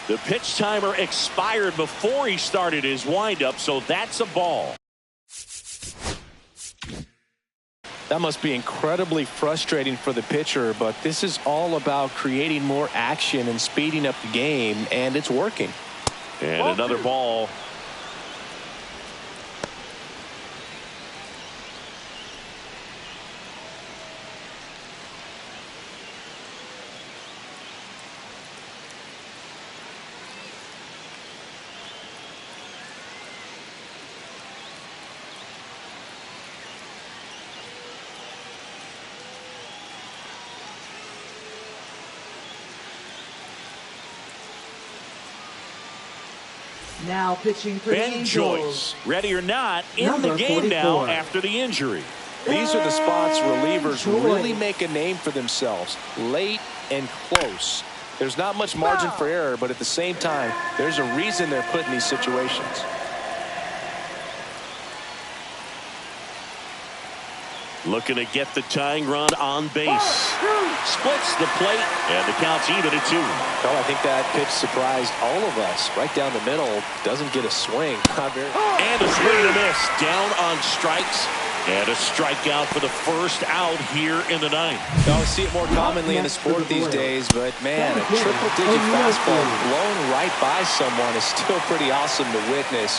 The pitch timer expired before he started his windup, so that's a ball. That must be incredibly frustrating for the pitcher, but this is all about creating more action and speeding up the game, and it's working. And another ball. Now pitching for the Ben Angels. Joyce, ready or not, in Number the game 44. now after the injury. These are the spots relievers Joyce. really make a name for themselves. Late and close. There's not much margin for error, but at the same time, there's a reason they're put in these situations. Looking to get the tying run on base. Splits the plate, and the count's even at 2. Oh, I think that pitch surprised all of us. Right down the middle, doesn't get a swing. And a swing and a miss. Down on strikes. And a strikeout for the first out here in the ninth. I see it more commonly in the sport these days, but man, a triple-digit fastball blown right by someone is still pretty awesome to witness.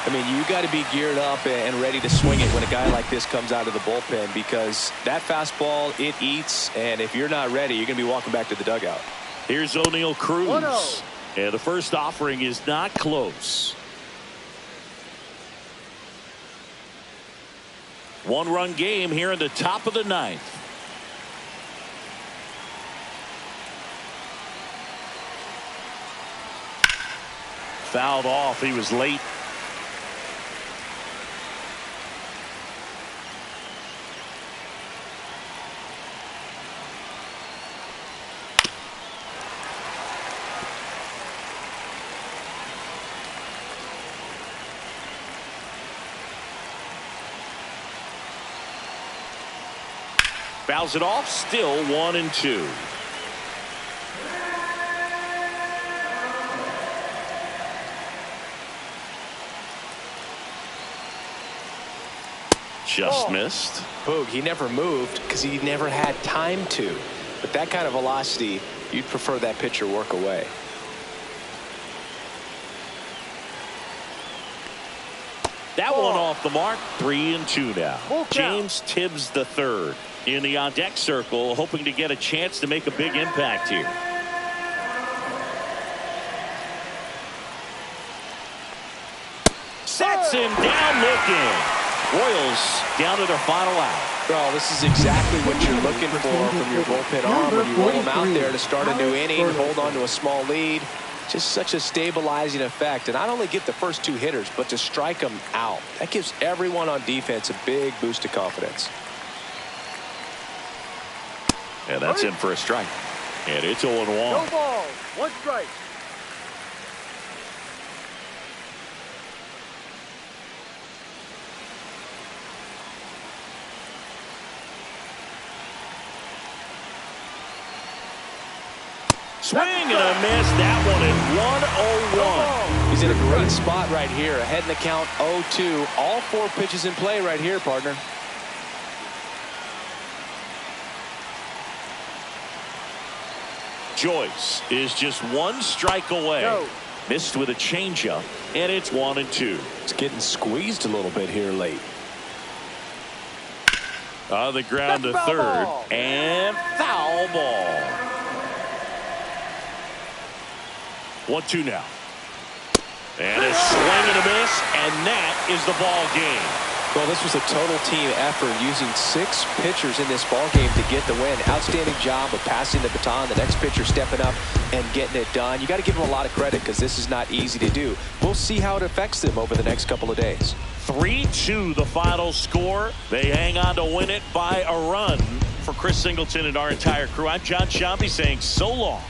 I mean, you got to be geared up and ready to swing it when a guy like this comes out of the bullpen, because that fastball, it eats, and if you're not ready, you're going to be walking back to the dugout. Here's O'Neal Cruz. 1-0. And the first offering is not close. One-run game here in the top of the ninth. Fouled off. He was late. Fouls it off. Still 1-2. Just missed. Boog, he never moved because he never had time to. But that kind of velocity, you'd prefer that pitcher work away. That one off the mark. 3-2 now. Full count. James Tibbs III in the on-deck circle, hoping to get a chance to make a big impact here. Sets him down looking. Royals down to their final out. Well, this is exactly what you're looking for from your bullpen arm when you roll them out there to start a new inning, hold on to a small lead. Just such a stabilizing effect, and not only get the first 2 hitters, but to strike them out. That gives everyone on defense a big boost of confidence. And that's in for a strike. And it's 0-1. No ball. 1 strike. Swing and a miss. That one is 1-0-1. He's in a great spot right here. Ahead in the count 0-2. All 4 pitches in play right here, partner. Joyce is just 1 strike away. Go. Missed with a changeup, and it's 1-2. It's getting squeezed a little bit here late. On the ground to That's foul third, ball. and foul ball. 1-2 now. And a swing and a miss, and that is the ball game. Well, this was a total team effort, using 6 pitchers in this ball game to get the win. Outstanding job of passing the baton. The next pitcher stepping up and getting it done. You got to give them a lot of credit because this is not easy to do. We'll see how it affects them over the next couple of days. 3-2 the final score. They hang on to win it by a run. For Chris Singleton and our entire crew, I'm John Sciambi saying so long.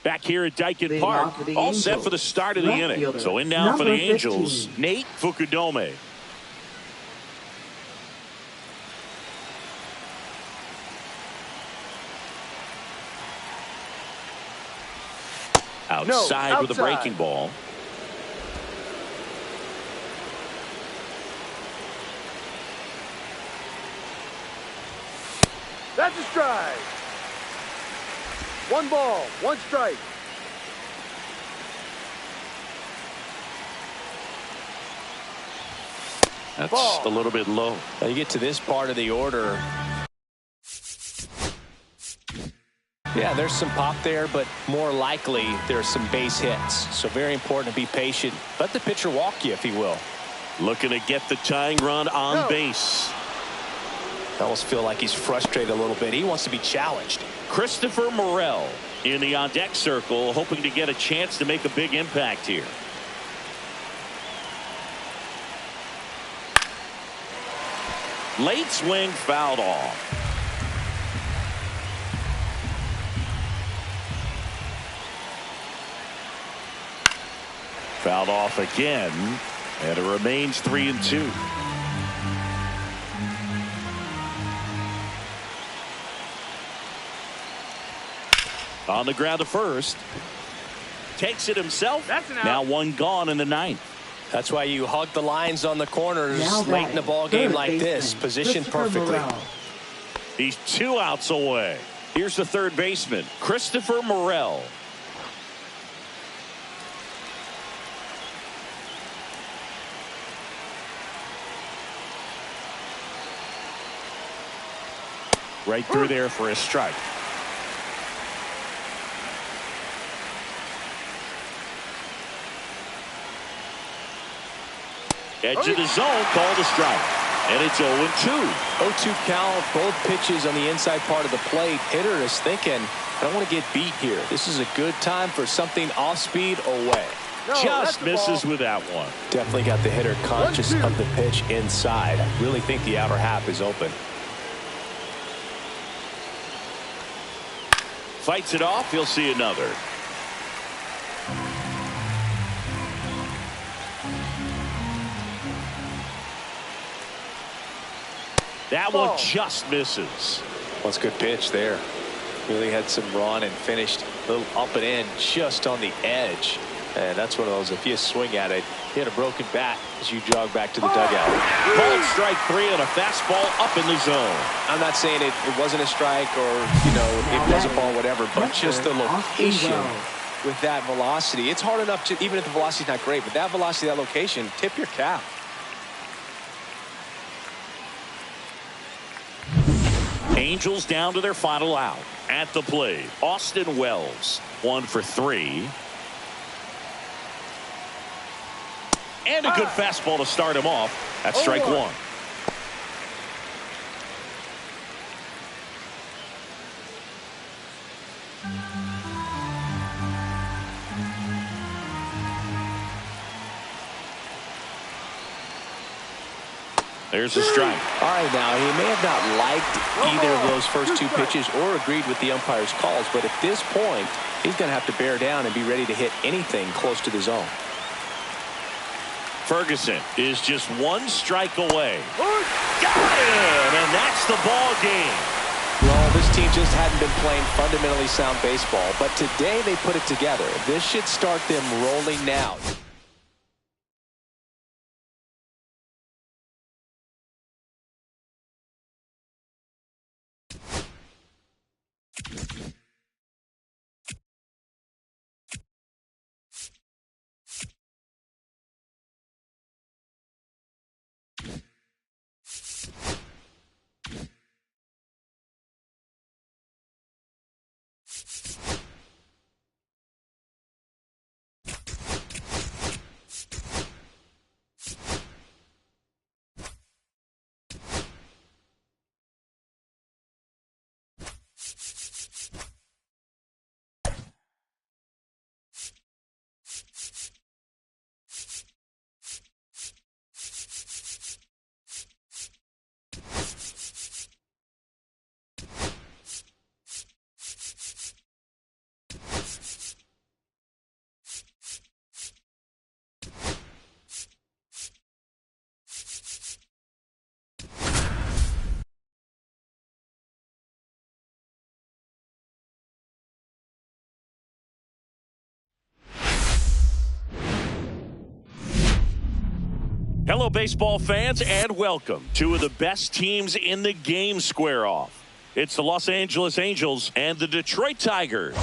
Back here at Daikin Park, all set for the start of the inning. So in now for the Angels, Nate Fukudome. Outside with a breaking ball. That's a strike. 1 ball, 1 strike. That's a little bit low. Now you get to this part of the order. Yeah, there's some pop there, but more likely there's some base hits. So very important to be patient. Let the pitcher walk you, if he will. Looking to get the tying run on base. I almost feel like he's frustrated a little bit. He wants to be challenged. Christopher Morel in the on-deck circle, hoping to get a chance to make a big impact here. Late swing, fouled off. Fouled off again, and it remains 3-2. On the ground to first. Takes it himself. Now one gone in the ninth. That's why you hug the lines on the corners late in the ball game like this. Positioned perfectly. He's 2 outs away. Here's the third baseman, Christopher Morel. Right through there for a strike. Edge of the zone, called a strike. And it's 0-2. 0-2 count, both pitches on the inside part of the plate. Hitter is thinking, I don't want to get beat here. This is a good time for something off speed away. Just misses with that one. Definitely got the hitter conscious of the pitch inside. Really think the outer half is open. Fights it off. He'll see another. That one just misses. Well, it's a good pitch there. Really had some run and finished a little up and in just on the edge. And that's one of those, if you swing at it, you hit a broken bat as you jog back to the dugout. Ball strike 3 on a fastball up in the zone. I'm not saying it wasn't a strike or, you know, it was a ball, whatever, but just the location with that velocity. It's hard enough to, even if the velocity's not great, but that velocity, that location, tip your cap. Angels down to their final out. At the plate, Austin Wells, 1 for 3. And a good fastball to start him off. That's strike 1. There's a strike. All right, now, he may have not liked either of those first 2 pitches or agreed with the umpire's calls, but at this point, he's going to have to bear down and be ready to hit anything close to the zone. Ferguson is just 1 strike away. Got it! And that's the ball game. Well, this team just hadn't been playing fundamentally sound baseball, but today they put it together. This should start them rolling now. Hello, baseball fans, and welcome. 2 of the best teams in the game square off. It's the Los Angeles Angels and the Detroit Tigers.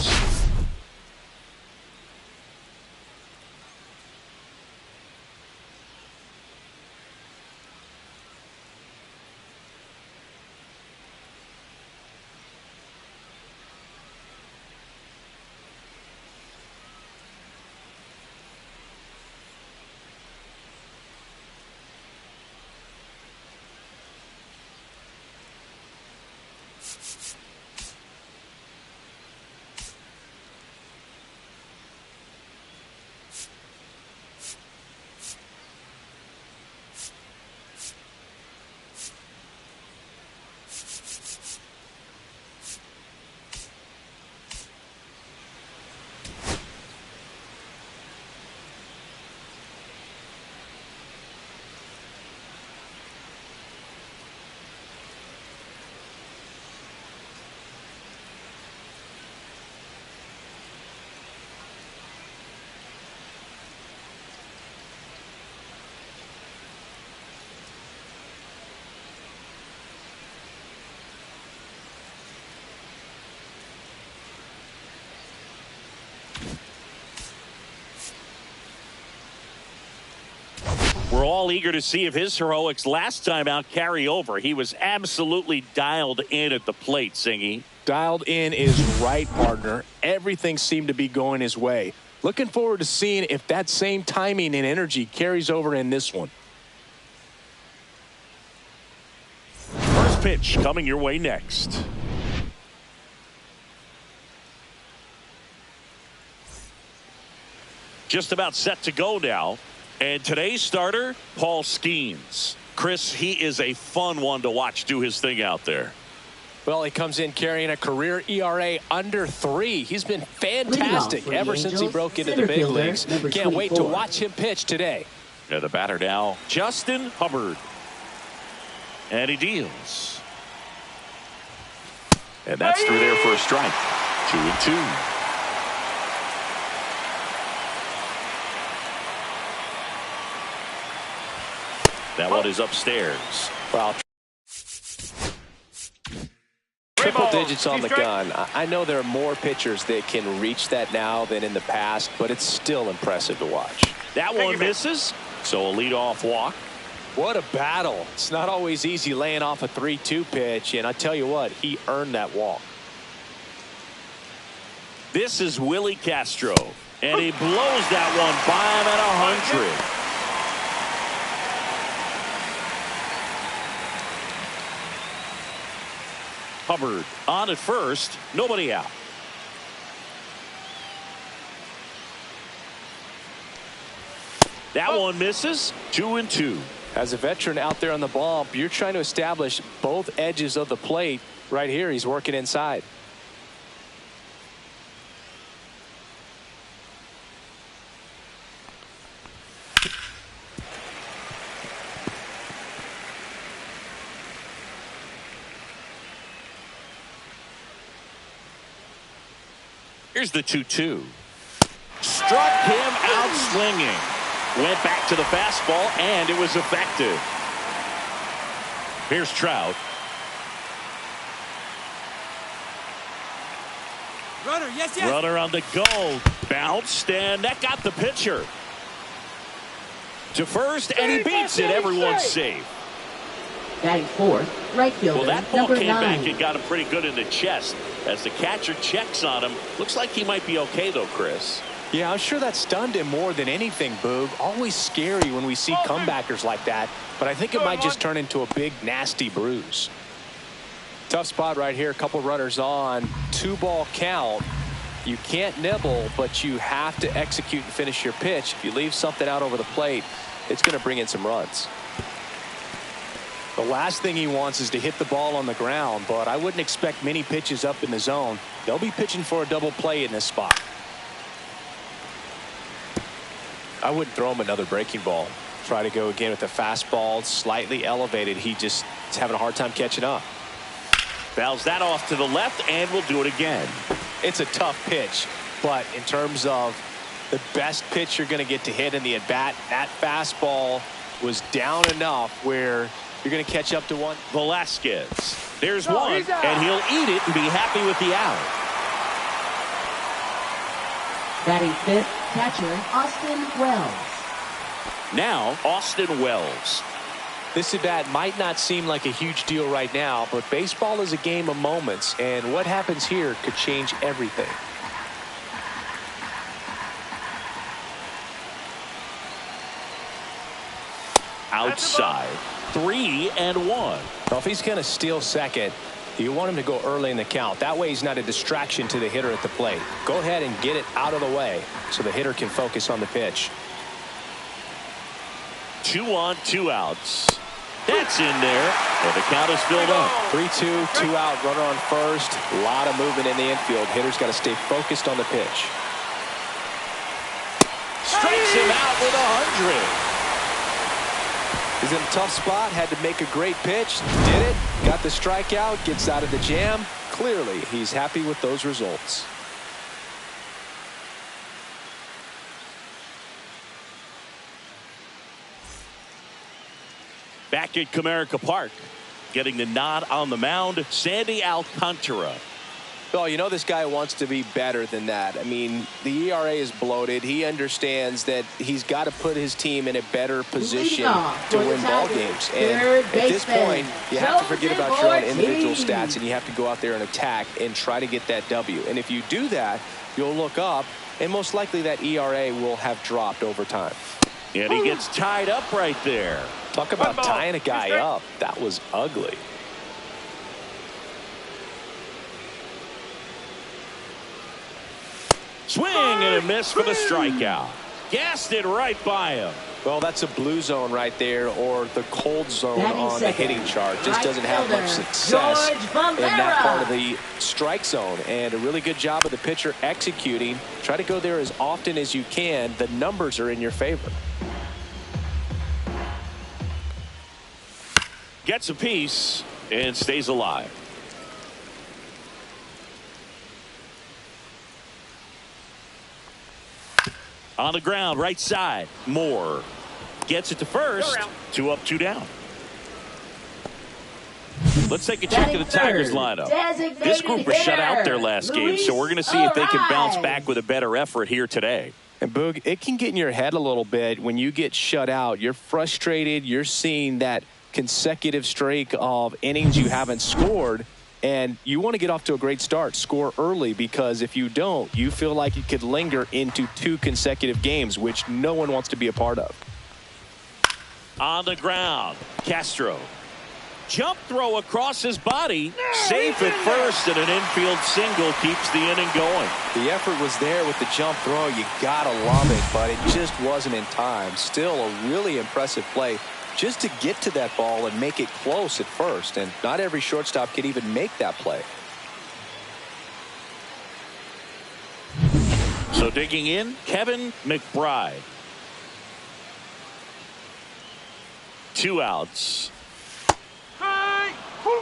We're all eager to see if his heroics last time out carry over. He was absolutely dialed in at the plate, Singy. Dialed in is right, partner. Everything seemed to be going his way. Looking forward to seeing if that same timing and energy carries over in this one. First pitch coming your way next. Just about set to go now. And today's starter, Paul Skeens. Chris, he is a fun one to watch do his thing out there. Well, he comes in carrying a career ERA under 3. He's been fantastic ever since he broke into the big leagues. Can't wait to watch him pitch today. Yeah, the batter now, Justin Hubbard. And he deals. And that's through there for a strike. 2-2. That one is upstairs. Wow. Triple digits on the gun. I know there are more pitchers that can reach that now than in the past, but it's still impressive to watch. That one misses, so a leadoff walk. What a battle. It's not always easy laying off a 3-2 pitch, and I tell you what, he earned that walk. This is Willie Castro, and he blows that one by him at 100. Hubbard on at first, nobody out. That one misses. 2-2. As a veteran out there on the bump, you're trying to establish both edges of the plate. Right here, he's working inside. Here's the 2-2. Struck him out swinging. Went back to the fastball, and it was effective. Here's Trout. Runner, yes, yes. Runner on the go. Bounced, and that got the pitcher to first, and he beats it. Everyone's safe. Batting fourth, right fielder, Well, that ball number came 9. back and got him pretty good in the chest. As the catcher checks on him, looks like he might be okay, though, Chris. Yeah, I'm sure that stunned him more than anything, Boog. Always scary when we see comebackers like that, but I think it might just turn into a big, nasty bruise. Tough spot right here. A couple runners on. 2-ball count. You can't nibble, but you have to execute and finish your pitch. If you leave something out over the plate, it's going to bring in some runs. The last thing he wants is to hit the ball on the ground, but I wouldn't expect many pitches up in the zone. They'll be pitching for a double play in this spot. I wouldn't throw him another breaking ball. Try to go again with the fastball, slightly elevated. He just is having a hard time catching up. Fouls that off to the left, and we'll do it again. It's a tough pitch, but in terms of the best pitch you're going to get to hit in the at-bat, that fastball was down enough where you're going to catch up to one. Velasquez. There's one, and he'll eat it and be happy with the out. Batting fifth, catcher Austin Wells. Now, Austin Wells. This at-bat might not seem like a huge deal right now, but baseball is a game of moments, and what happens here could change everything. Outside. 3-1. Well, if he's going to steal second, you want him to go early in the count. That way he's not a distraction to the hitter at the plate. Go ahead and get it out of the way so the hitter can focus on the pitch. 2 on, 2 outs. That's in there, and the count is filled up. 3-2, 2 out, runner on first. A lot of movement in the infield. Hitter's got to stay focused on the pitch. Strikes him out with 100. He's in a tough spot, had to make a great pitch, did it, got the strikeout, gets out of the jam. Clearly, he's happy with those results. Back at Comerica Park, getting the nod on the mound, Sandy Alcantara. Well, you know this guy wants to be better than that. I mean, the ERA is bloated. He understands that he's got to put his team in a better position to win ball games. And at this point, you have to forget about your own individual stats, and you have to go out there and attack and try to get that W. And if you do that, you'll look up, and most likely that ERA will have dropped over time. And he gets tied up right there. Talk about tying a guy up. That was ugly. Swing and a miss for the strikeout. Gassed it right by him. Well, that's a blue zone right there, or the cold zone on the hitting chart. Just doesn't have much success in that part of the strike zone. And a really good job of the pitcher executing. Try to go there as often as you can. The numbers are in your favor. Gets a piece and stays alive. On the ground, right side. Moore gets it to first. 2 up, 2 down. Let's take a check of the Tigers lineup. This group was shut out their last game, so we're going to see if they can bounce back with a better effort here today. And Boog, it can get in your head a little bit when you get shut out. You're frustrated. You're seeing that consecutive streak of innings you haven't scored. And you want to get off to a great start, score early, because if you don't, you feel like it could linger into 2 consecutive games, which no one wants to be a part of. On the ground, Castro. Jump throw across his body. Safe at first, and an infield single keeps the inning going. The effort was there with the jump throw. You got to love it, but it just wasn't in time. Still a really impressive play, just to get to that ball and make it close at first. And not every shortstop can even make that play. So digging in, Kevin McBride. 2 outs. Hey! Woo!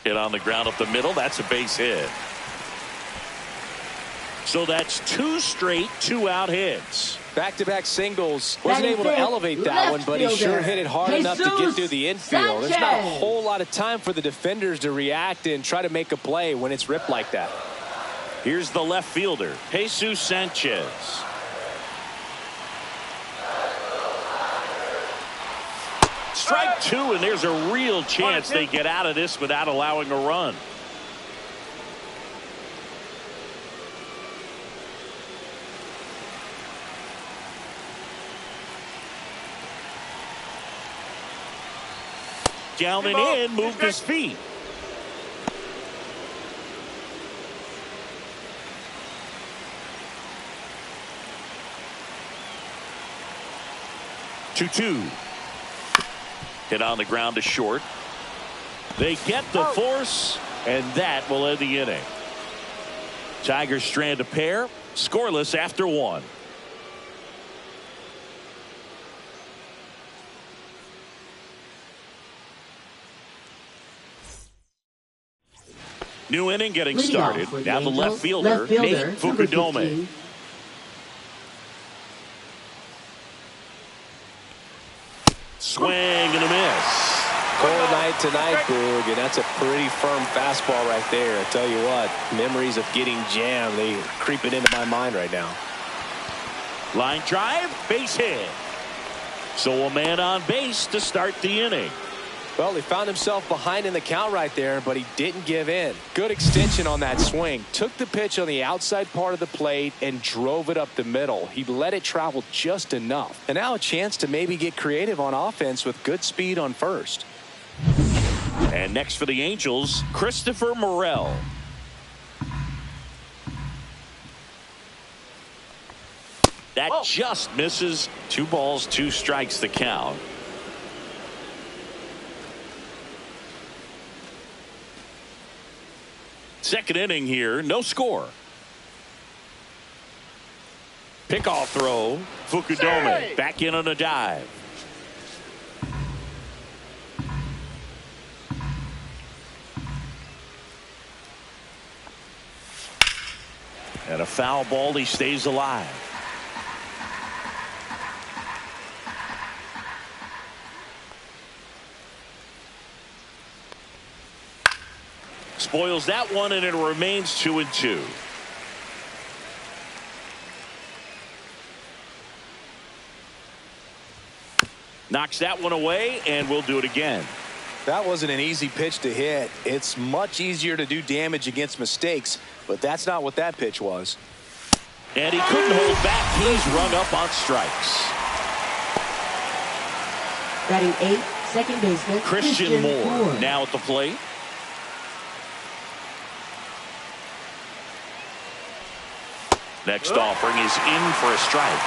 Hit on the ground up the middle. That's a base hit. So that's 2 straight 2-out hits. Back-to-back singles. Wasn't able to elevate that one, but he sure hit it hard enough to get through the infield. There's not a whole lot of time for the defenders to react and try to make a play when it's ripped like that. Here's the left fielder, Jesus Sanchez. Strike 2, and there's a real chance they get out of this without allowing a run. Down and in, moved his feet. Two. Hit on the ground to short. They get the force, and that will end the inning. Tigers strand a pair, scoreless after 1. New inning getting started. Now the left fielder, Nate Fukudome. Swing and a miss. Cold night tonight, Boog, and that's a pretty firm fastball right there. I tell you what, memories of getting jammed, they are creeping into my mind right now. Line drive, base hit. So a man on base to start the inning. Well, he found himself behind in the count right there, but he didn't give in. Good extension on that swing. Took the pitch on the outside part of the plate and drove it up the middle. He let it travel just enough. And now a chance to maybe get creative on offense with good speed on first. And next for the Angels, Christopher Morel. That just misses. 2 balls, 2 strikes the count. Second inning here, no score. Pickoff throw, Fukudome back in on a dive. And a foul ball, he stays alive. Spoils that one, and it remains 2-2. Knocks that one away, and we'll do it again. That wasn't an easy pitch to hit. It's much easier to do damage against mistakes, but that's not what that pitch was. And he couldn't hold back. He's rung up on strikes. Batting 8, second baseman Christian Moore now at the plate. Next offering is in for a strike.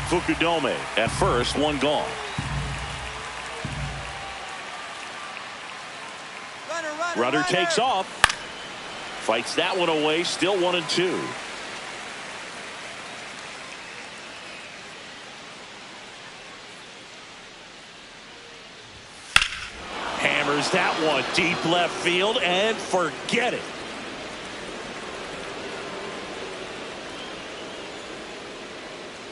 Fukudome at first, one gone. Runner takes off. Fights that one away, still 1-2. Hammers that one deep left field and forget it.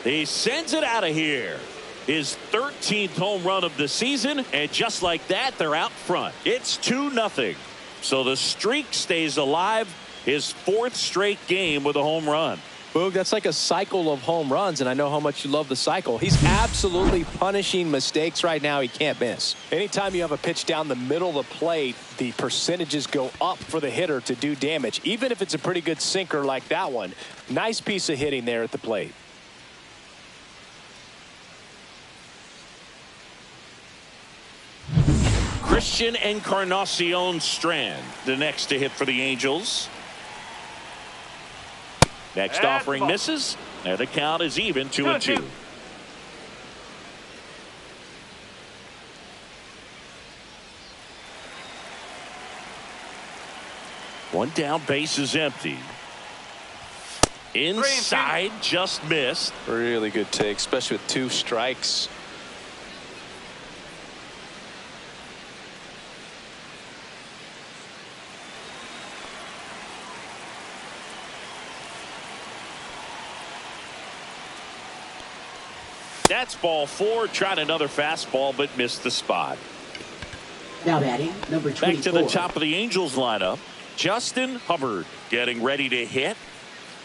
He sends it out of here. His 13th home run of the season, and just like that, they're out front. It's 2-0. So the streak stays alive. His 4th straight game with a home run. Boog, that's like a cycle of home runs, and I know how much you love the cycle. He's absolutely punishing mistakes right now he can't miss. Anytime you have a pitch down the middle of the plate, the percentages go up for the hitter to do damage, even if it's a pretty good sinker like that one. Nice piece of hitting there at the plate. Christian Encarnacion Strand, the next to hit for the Angels. Next offering misses, and the count is even 2-2. One down, base is empty. Inside, just missed. Really good take, especially with 2 strikes. That's ball 4. Tried another fastball, but missed the spot. Now batting, number 24. Back to the top of the Angels lineup. Justin Hubbard getting ready to hit.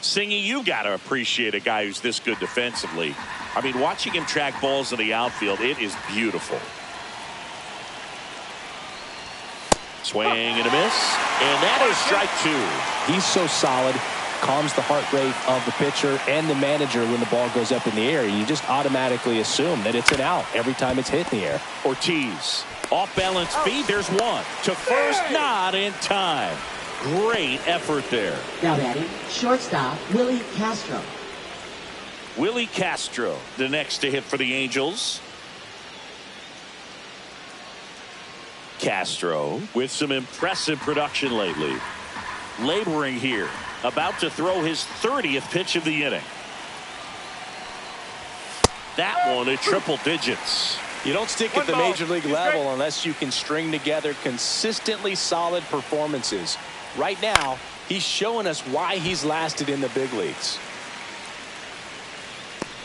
Singy, you got to appreciate a guy who's this good defensively. I mean, watching him track balls in the outfield, it is beautiful. Swing and a miss. And that is strike 2. He's so solid. Calms the heart rate of the pitcher and the manager when the ball goes up in the air. You just automatically assume that it's an out every time it's hit in the air. Ortiz, off balance speed. There's one to first, not in time. Great effort there. Now batting, shortstop Willie Castro. Willie Castro, the next to hit for the Angels. Castro with some impressive production lately. Laboring here. About to throw his 30th pitch of the inning. That one at triple digits. You don't stick at the major league level unless you can string together consistently solid performances. Right now, he's showing us why he's lasted in the big leagues.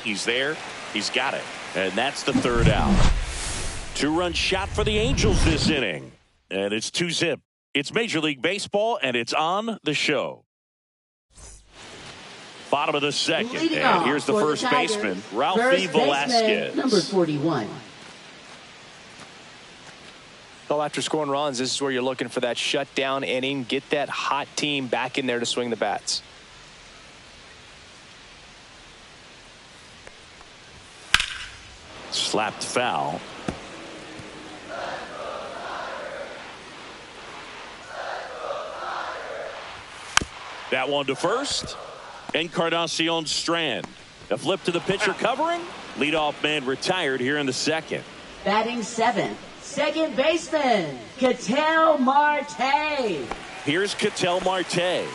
He's there. He's got it. And that's the 3rd out. 2-run shot for the Angels this inning. And it's 2-zip. It's Major League Baseball, and it's on the show. Bottom of the 2nd, and here's the first baseman, Ralphie Velasquez. Number 41. Well, after scoring runs, this is where you're looking for that shutdown inning. Get that hot team back in there to swing the bats. Slapped foul. That one to first. Encarnacion Strand. A flip to the pitcher covering. Leadoff man retired here in the 2nd. Batting 7th, second baseman Ketel Marte. Here's Ketel Marte.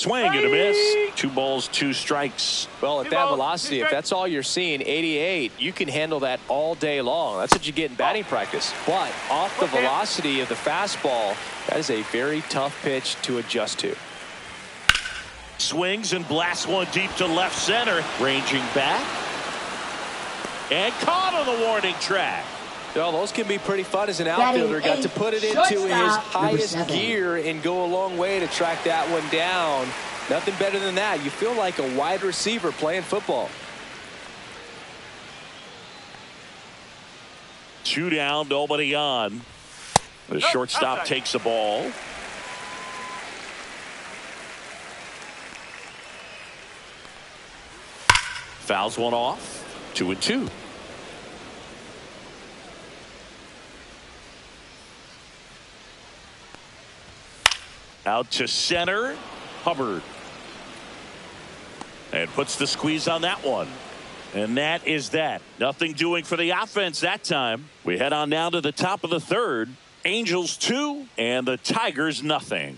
Swing and a miss. 2 balls, 2 strikes. Well, at that velocity, if that's all you're seeing, 88, you can handle that all day long. That's what you get in batting practice. But off the velocity of the fastball, that is a very tough pitch to adjust to. Swings and blasts one deep to left center. Ranging back. And caught on the warning track. Well, those can be pretty fun as an outfielder. Got to put it into his highest gear and go a long way to track that one down. Nothing better than that. You feel like a wide receiver playing football. 2 down, nobody on. The shortstop takes the ball. Fouls one off. 2-2. Out to center. Hubbard. And puts the squeeze on that one. And that is that. Nothing doing for the offense that time. We head on now to the top of the 3rd. Angels 2 and the Tigers nothing.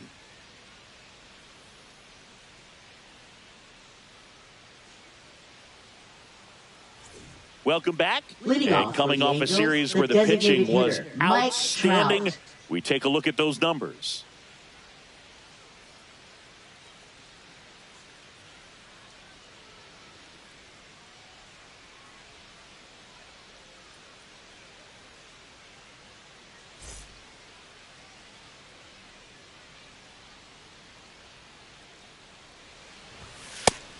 Welcome back. And coming off a series where the pitching was outstanding, we take a look at those numbers.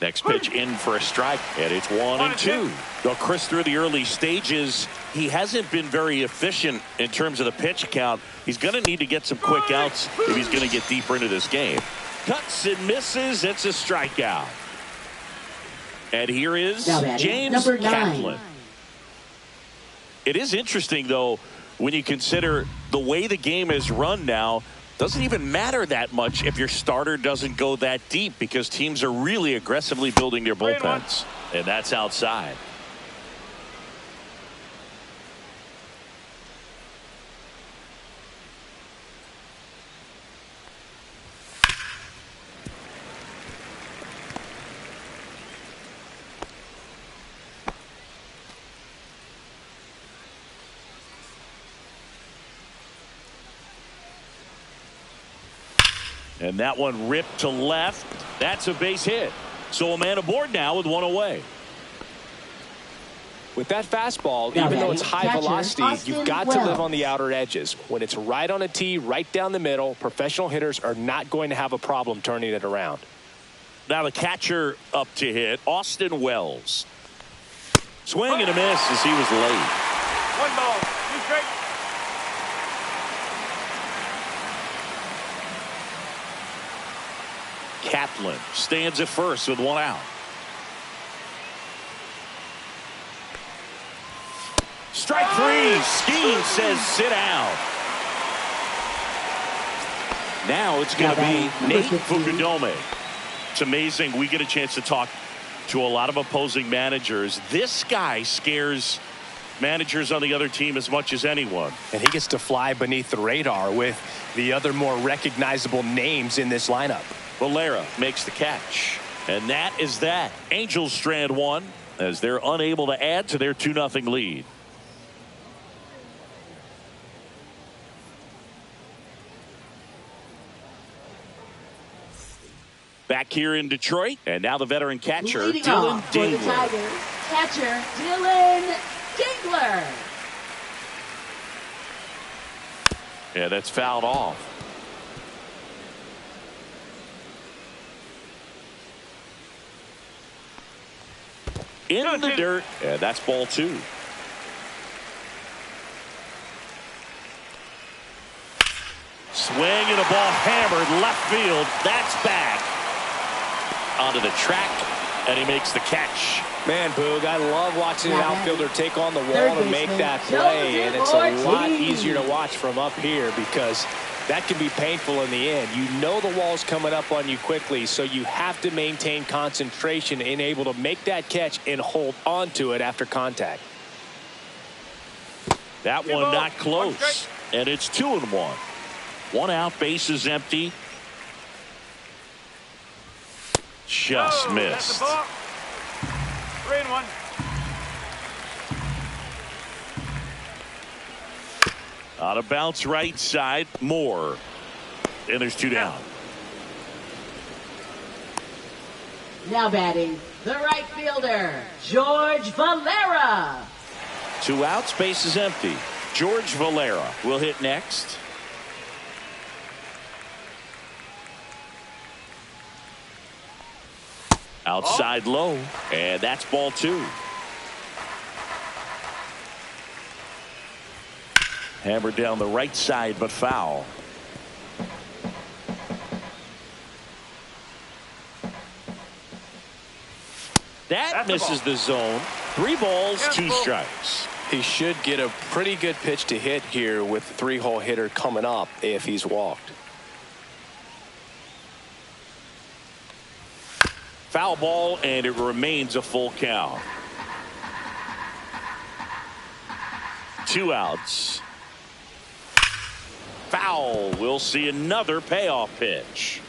Next pitch in for a strike, and it's 1-2. Well, Chris, through the early stages, he hasn't been very efficient in terms of the pitch count. He's going to need to get some quick outs if he's going to get deeper into this game. Cuts and misses. It's a strikeout. And here is James Kaplan. It is interesting, though, when you consider the way the game is run now. Doesn't even matter that much if your starter doesn't go that deep because teams are really aggressively building their bullpens. And that's outside. And that one ripped to left. That's a base hit. So a man aboard now with 1 away. With that fastball, even though it's high velocity, you've got to live on the outer edges. When it's right on a tee, right down the middle, professional hitters are not going to have a problem turning it around. Now the catcher up to hit, Austin Wells. Swing and a miss as he was late. 1 ball, 2 strikes. Kaplan stands at first with 1 out. Strike 3. Skeen says sit down. Now it's going to be Nate Fukudome. It's amazing. We get a chance to talk to a lot of opposing managers. This guy scares managers on the other team as much as anyone. And he gets to fly beneath the radar with the other more recognizable names in this lineup. Valera makes the catch. And that is that. Angels strand 1 as they're unable to add to their 2-0 lead. Back here in Detroit, and now the veteran catcher, Dylan Dingler. Catcher, Dylan Dingler. Yeah, that's fouled off. In the dirt, and that's ball 2. Swing and a ball hammered left field. That's back onto the track, and he makes the catch. Man, Boog, I love watching an outfielder take on the wall to make that play, and it's a lot easier to watch from up here because that can be painful in the end. You know the wall's coming up on you quickly, so you have to maintain concentration and able to make that catch and hold on to it after contact. That one not close, and it's 2-1. 1 out, base is empty. just missed. 3-1. On a bounce right side, Moore. And there's 2 down. Now batting, the right fielder, George Valera. 2 outs, base is empty. George Valera will hit next. Outside low, and that's ball 2. Hammered down the right side, but foul. That misses the zone. 3 balls, 2 strikes. He should get a pretty good pitch to hit here with the 3-hole hitter coming up if he's walked. Foul ball, and it remains a full count. 2 outs. Foul. We'll see another payoff pitch.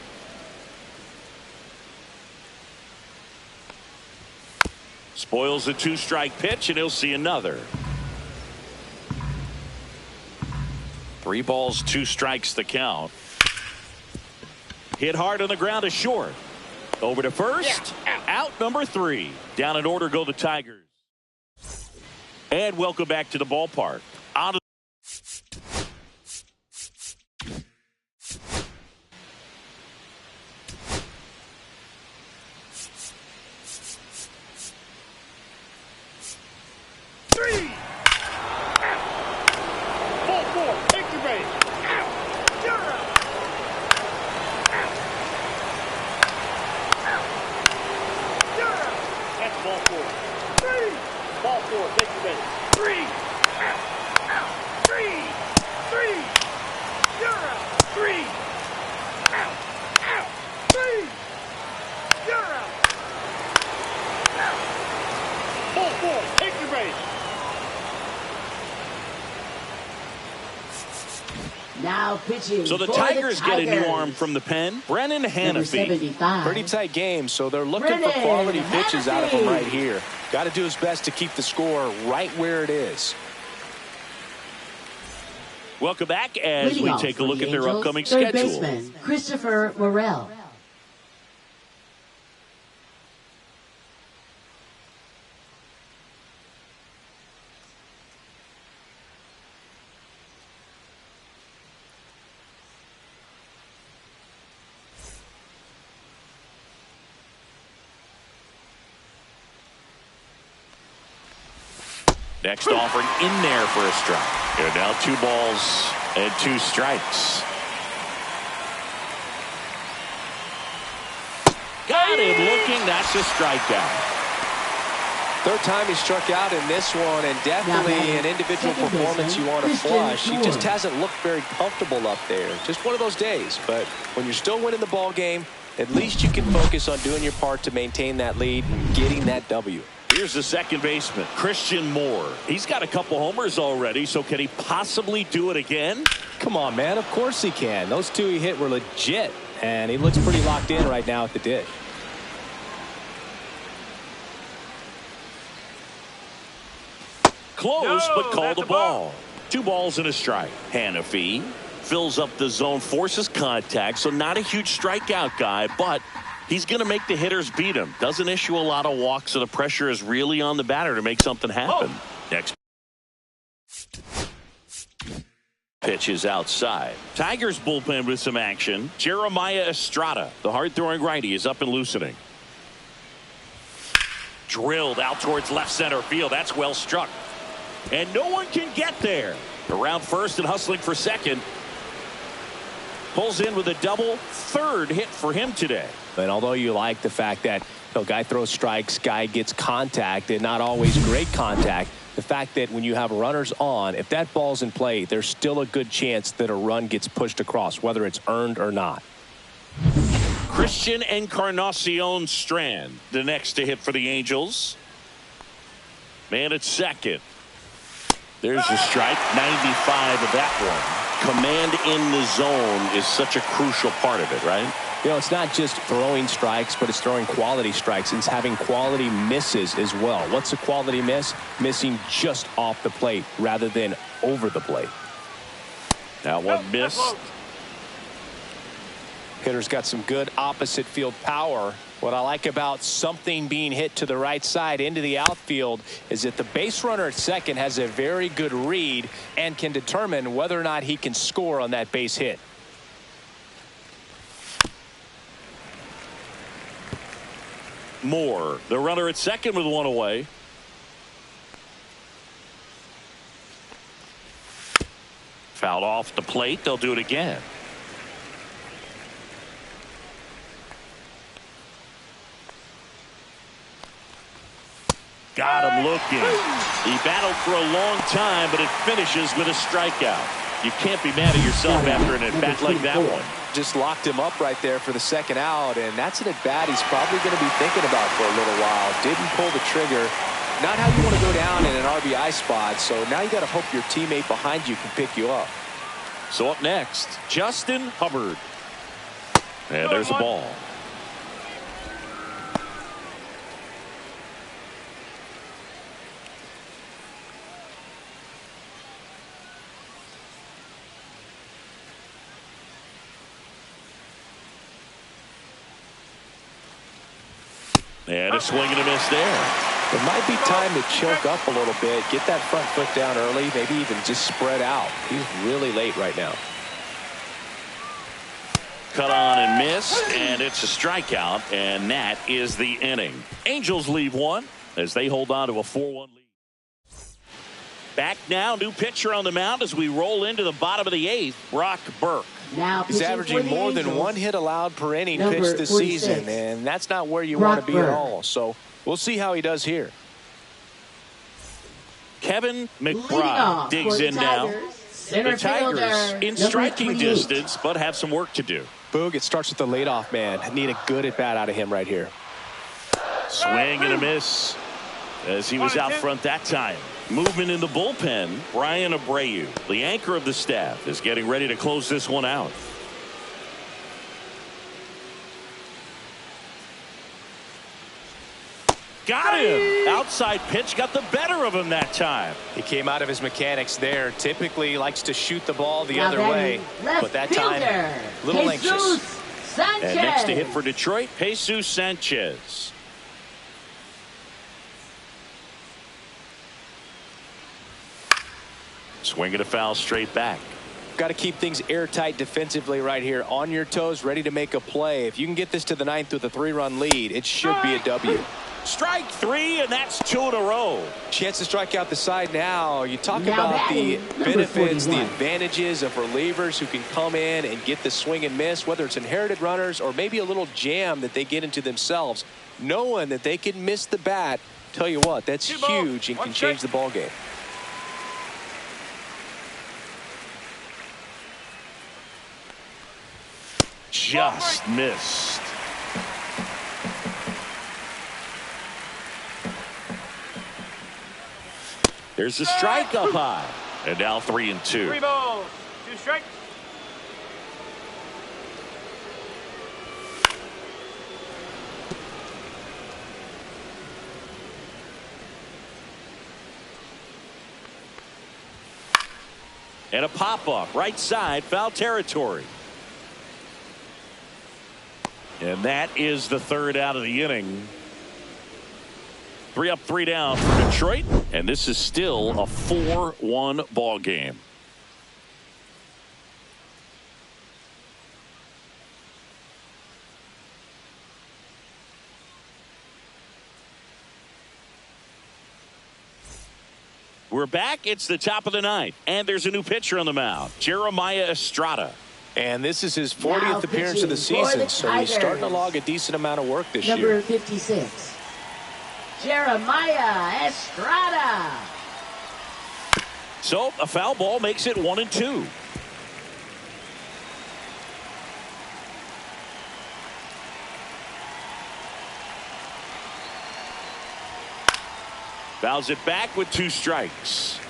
Spoils the 2-strike pitch, and he'll see another. 3 balls, 2 strikes the count. Hit hard on the ground to short. Over to first. Out number 3. Down in order go the Tigers. And welcome back to the ballpark. Out of Now pitching. So the Tigers get a new arm from the pen. Brennan Hanafy. Pretty tight game, so they're looking for quality pitches out of him right here. Got to do his best to keep the score right where it is. Welcome back as we take a look at their upcoming third schedule. Baseman, Christopher Morel. Next offering in there for a strike. They're now 2 balls and 2 strikes. Got him looking. That's a strikeout. Third time he struck out in this one, and definitely an individual performance you want to flush. He just hasn't looked very comfortable up there. Just one of those days. But when you're still winning the ball game, at least you can focus on doing your part to maintain that lead and getting that W. Here's the second baseman, Christian Moore. He's got a couple homers already, so can he possibly do it again? Come on, man. Of course he can. Those 2 he hit were legit, and he looks pretty locked in right now at the dish. Close, but called a ball. 2 balls and a strike. Hanafy fills up the zone, forces contact, so not a huge strikeout guy, but he's going to make the hitters beat him. Doesn't issue a lot of walks, so the pressure is really on the batter to make something happen. Next pitch is outside. Tigers bullpen with some action. Jeremiah Estrada, the hard-throwing righty, is up and loosening. Drilled out towards left center field. That's well struck. And no one can get there. Around first and hustling for second. Pulls in with a double. 3rd hit for him today. And although you like the fact that guy throws strikes, guy gets contact, and not always great contact, the fact that when you have runners on, if that ball's in play, there's still a good chance that a run gets pushed across, whether it's earned or not. Christian Encarnacion Strand, the next to hit for the Angels. Man at second. There's a strike. 95 of that one. command in the zone is such a crucial part of it, right? You know, it's not just throwing strikes, but it's throwing quality strikes. It's having quality misses as well. What's a quality miss? Missing just off the plate rather than over the plate. That one missed. Hitter's got some good opposite field power. What I like about something being hit to the right side into the outfield is that the base runner at second has a very good read and can determine whether or not he can score on that base hit. Moore, the runner at second with one away. Fouled off the plate. They'll do it again. Got him looking. He battled for a long time, but it finishes with a strikeout. You can't be mad at yourself after an at-bat like that one. Just locked him up right there for the second out, and that's an at-bat he's probably going to be thinking about for a little while. Didn't pull the trigger. Not how you want to go down in an RBI spot, so now you got to hope your teammate behind you can pick you up. So up next, Justin Hubbard. And there's a ball. And a swing and a miss there. It might be time to choke up a little bit, get that front foot down early, maybe even just spread out. He's really late right now. Cut on and missed, and it's a strikeout, and that is the inning. Angels leave one as they hold on to a 4-1 lead. Back now, new pitcher on the mound as we roll into the bottom of the eighth, Brock Burke. Now he's averaging more than one hit allowed per inning pitched this season, and that's not where you want to be at all. So we'll see how he does here. Kevin McBride digs in now. The Tigers in striking distance, but have some work to do. Boog, it starts with the leadoff man. Need a good at bat out of him right here. Swing and a miss as he was out front that time. Movement in the bullpen. Brian Abreu, the anchor of the staff, is getting ready to close this one out. Got him. Outside pitch got the better of him that time. He came out of his mechanics there. Typically he likes to shoot the ball the other way, but that time a little anxious. Sanchez. And next to hit for Detroit, Jesus Sanchez. Swinging a foul straight back. Got to keep things airtight defensively right here. On your toes, ready to make a play. If you can get this to the ninth with a 3-run lead, it should be a W. Strike three, and that's 2 in a row. Chance to strike out the side now. You talk about the benefits, the advantages of relievers who can come in and get the swing and miss, whether it's inherited runners or maybe a little jam that they get into themselves. Knowing that they can miss the bat, tell you what, that's huge and can change the ball game. Just missed. There's a strike up high. And now 3-2. 3 balls, 2 strikes. And a pop-up right side, foul territory. And that is the third out of the inning. 3 up, 3 down for Detroit, and this is still a 4-1 ball game. We're back. It's the top of the ninth, and there's a new pitcher on the mound, Jeremiah Estrada. And this is his 40th appearance of the season, so he's starting to log a decent amount of work this year. Number 56, Jeremiah Estrada. So a foul ball makes it 1-2. Fouls it back with 2 strikes.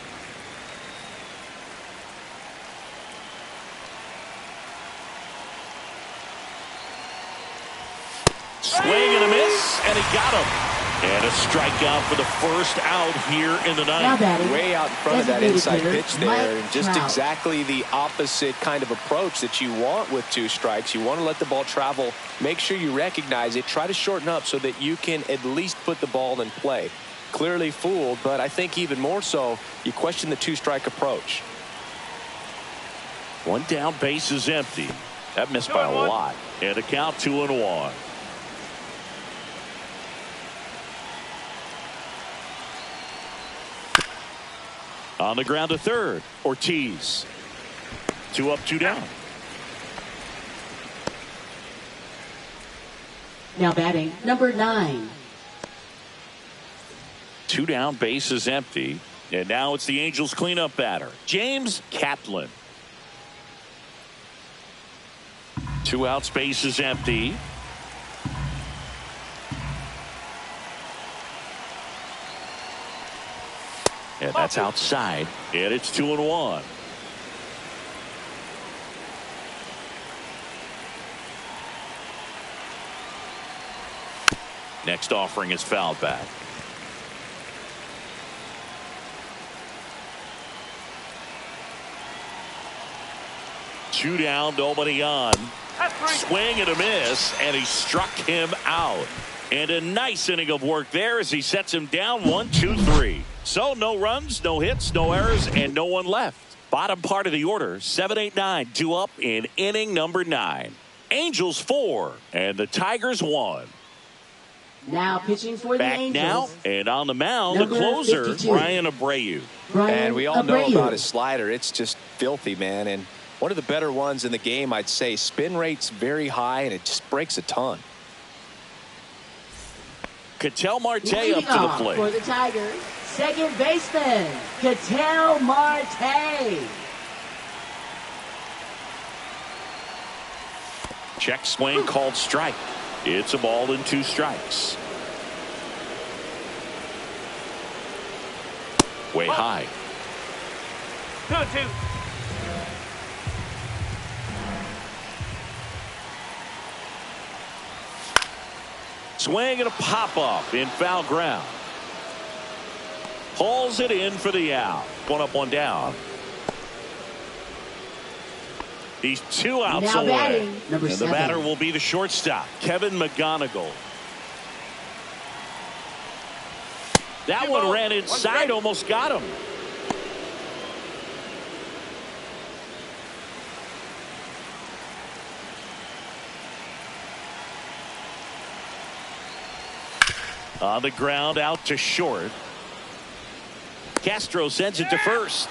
Swing and a miss, and he got him. And a strikeout for the first out here in the ninth. Way out in front of that inside pitch there. And just exactly the opposite kind of approach that you want with 2 strikes. You want to let the ball travel. Make sure you recognize it. Try to shorten up so that you can at least put the ball in play. Clearly fooled, but I think even more so, you question the 2-strike approach. 1 down, base is empty. That missed by a lot. And a count 2-1. On the ground to third. Ortiz. 2 up, 2 down. Now batting, number 9. 2 down, base is empty. And now it's the Angels cleanup batter, James Kaplan. 2 outs, base is empty. And that's outside. And it's 2-1. Next offering is fouled back. Two down, nobody on. Swing and a miss, and he struck him out. And a nice inning of work there as he sets him down 1, 2, 3. So no runs, no hits, no errors, and no one left. Bottom part of the order, 7, 8, 9, 2 up in inning number 9. Angels 4 and the Tigers 1. Now pitching for the Back Angels. now and on the mound, the Number closer, 52. Brian Abreu. And we all know about his slider. It's just filthy, man. And one of the better ones in the game, I'd say. Spin rate's very high, and it just breaks a ton. Ketel Marte up to the plate. For the Tigers, second baseman, Ketel Marte. Check swing called strike. It's a ball and 2 strikes. Way high. 2-2. Swing and a pop-up in foul ground. Hauls it in for the out. 1 up, 1 down. He's 2 outs Now away. batting, number and 7. the batter will be the shortstop, Kevin McGonigal. That one ran inside, almost got him. On the ground, out to short. Castro sends it to first.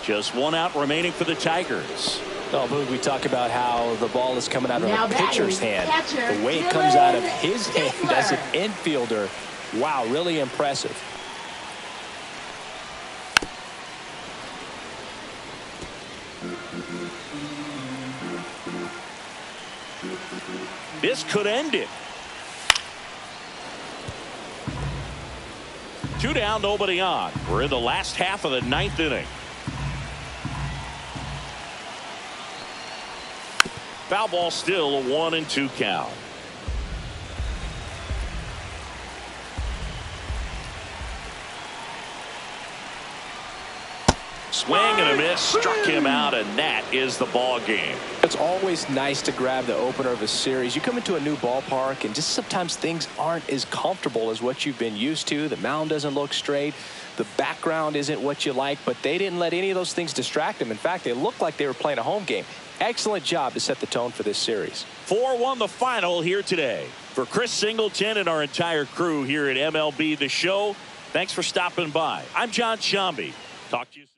Just 1 out remaining for the Tigers. Oh, Boog, we talk about how the ball is coming out of Now a pitcher's batting, hand. catcher, The way it comes out of Dylan his hand Stifler. as an infielder. Wow, really impressive. This could end it. 2 down, nobody on. We're in the last half of the 9th inning. Foul ball, still a 1-2 count. Swing and a miss, struck him out, and that is the ball game. It's always nice to grab the opener of a series. You come into a new ballpark, and just sometimes things aren't as comfortable as what you've been used to. The mound doesn't look straight. The background isn't what you like, but they didn't let any of those things distract them. In fact, they looked like they were playing a home game. Excellent job to set the tone for this series. 4-1 the final here today. For Chris Singleton and our entire crew here at MLB The Show, thanks for stopping by. I'm John Shambi. Talk to you soon.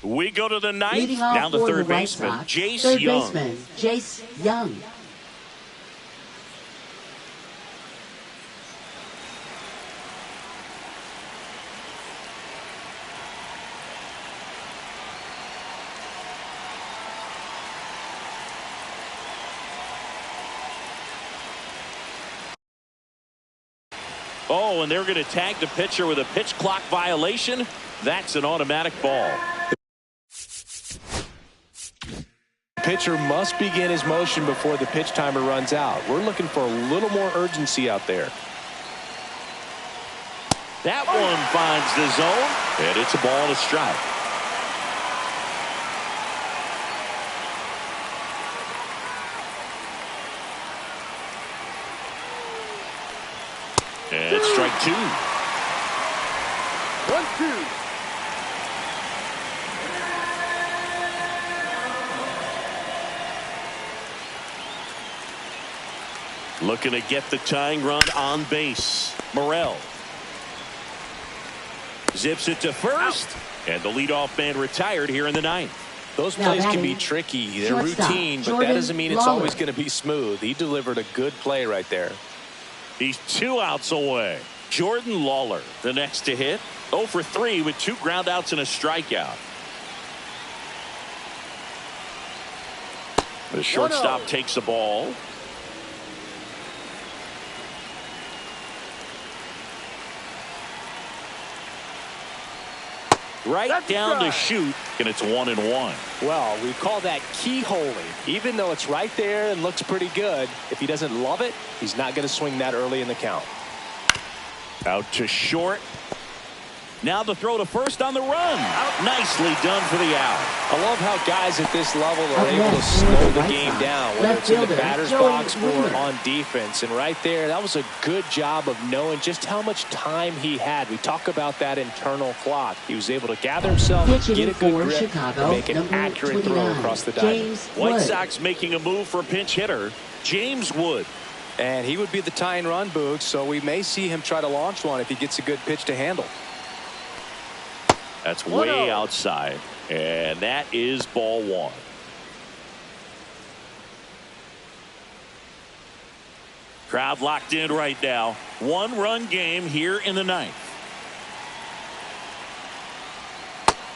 We go to the ninth. Leading off Down to for the third White baseman, Sox, Jace third Young. baseman, Jace Young. Oh, and they're going to tag the pitcher with a pitch clock violation. That's an automatic ball. Pitcher must begin his motion before the pitch timer runs out. We're looking for a little more urgency out there. That one finds the zone, and it's a ball and a strike. And strike two. 1-2. Looking to get the tying run on base. Morel zips it to first, and the leadoff man retired here in the ninth. Those plays can be tricky. They're routine, but that doesn't mean it's always going to be smooth. He delivered a good play right there. He's 2 outs away. Jordan Lawler, the next to hit. 0 for 3 with 2 ground outs and a strikeout. The shortstop takes the ball. Right down to shoot, and it's 1-1. Well, we call that keyholing. Even though it's right there and looks pretty good, if he doesn't love it, he's not going to swing that early in the count. Out to short. Now the throw to first on the run. Nicely done for the out. I love how guys at this level are able to slow the game down, whether it's in the batter's box or on defense. And right there, that was a good job of knowing just how much time he had. We talk about that internal clock. He was able to gather himself, get a good grip, and make an accurate throw across the diamond. White Sox making a move for a pinch hitter, James Wood. And he would be the tying run, Boog, so we may see him try to launch one if he gets a good pitch to handle. That's way outside, and that is ball 1. Crowd locked in right now. 1-run game here in the ninth.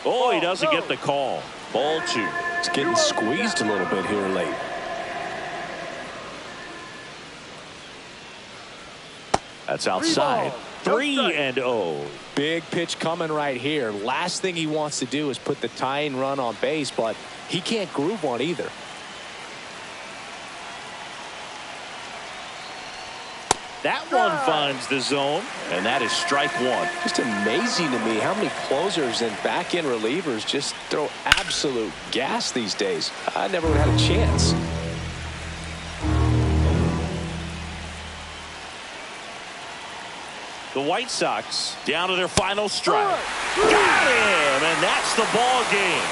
Oh, he doesn't get the call. Ball 2. It's getting squeezed a little bit here late. That's outside. 3-0. Big pitch coming right here. Last thing he wants to do is put the tying run on base, but he can't groove one either. That one finds the zone, and that is strike 1. Just amazing to me how many closers and back-end relievers just throw absolute gas these days. I never would have had a chance. The White Sox down to their final strike. Got him, and that's the ball game.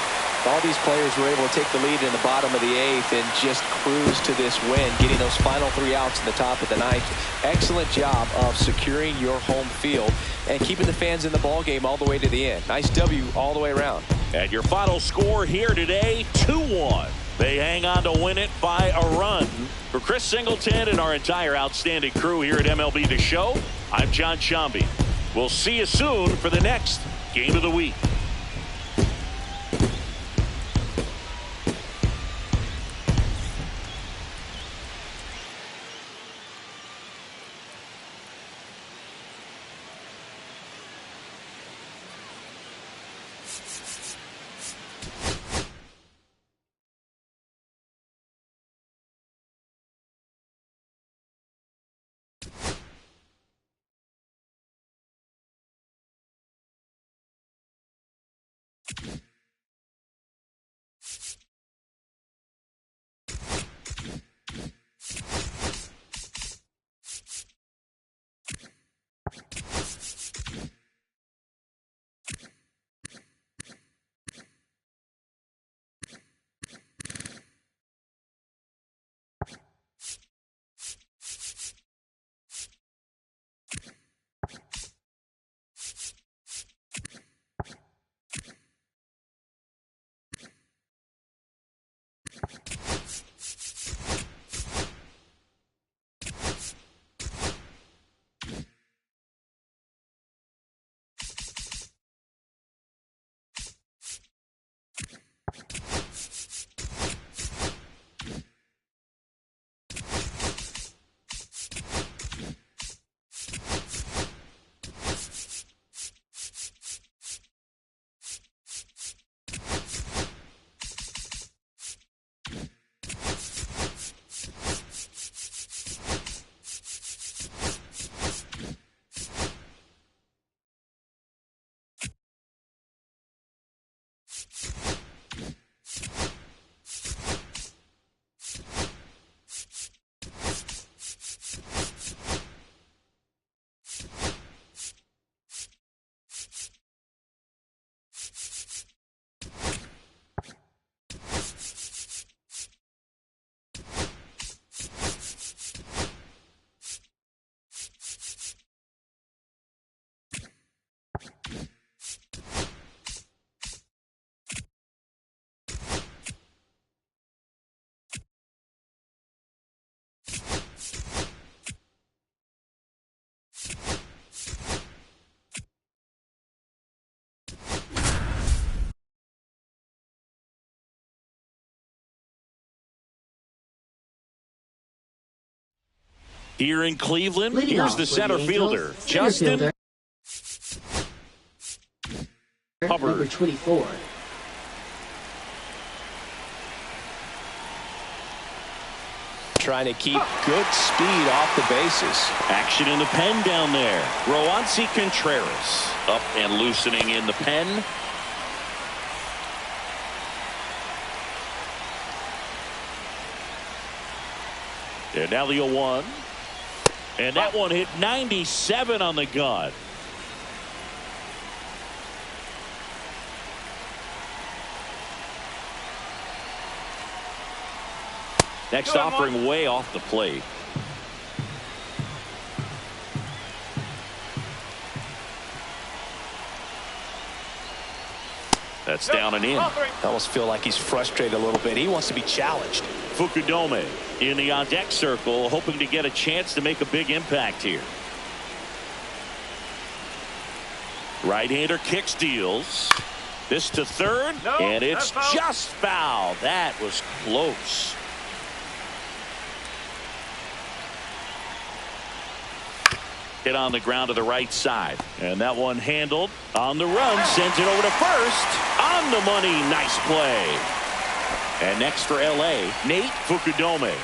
All these players were able to take the lead in the bottom of the 8th and just cruise to this win, getting those final 3 outs in the top of the 9th. Excellent job of securing your home field and keeping the fans in the ball game all the way to the end. Nice W all the way around. And your final score here today, 2-1. They hang on to win it by a run. For Chris Singleton and our entire outstanding crew here at MLB The Show, I'm John Shambi. We'll see you soon for the next Game of the Week. Here in Cleveland, Leading here's off the for center the fielder, Angels, Justin Hubbard. Number 24. Trying to keep good speed off the bases. Action in the pen down there. Roansy Contreras up and loosening in the pen. And now the 0-1. And that one hit 97 on the gun. Next offering way off the plate. That's down and in. I almost feel like he's frustrated a little bit. He wants to be challenged. Fukudome in the on-deck circle, hoping to get a chance to make a big impact here. Right-hander kick steals. This to third, and it's just foul. That was close. Hit on the ground to the right side, and that one handled on the run, sends it over to first. On the money, nice play. And next for LA, Nate Fukudome.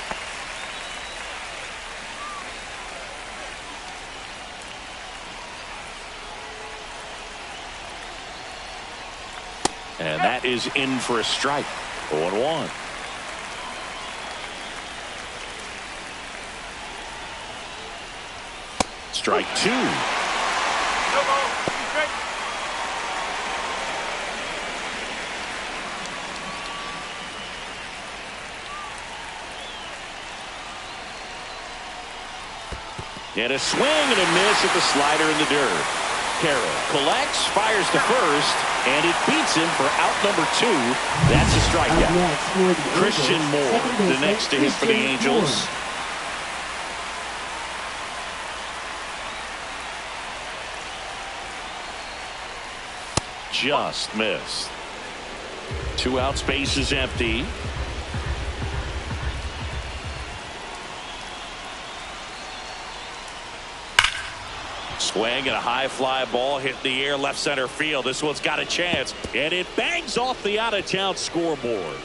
And that is in for a strike. 0-1. Strike two. And a swing and a miss at the slider in the dirt. Carroll collects, fires to first, and it beats him for out number 2. That's a strikeout. Christian Moore, the next to hit for the Angels. Just missed. 2 out, space is empty. Swing and a high fly ball hit the air left center field. This one's got a chance, and it bangs off the out-of-town scoreboard.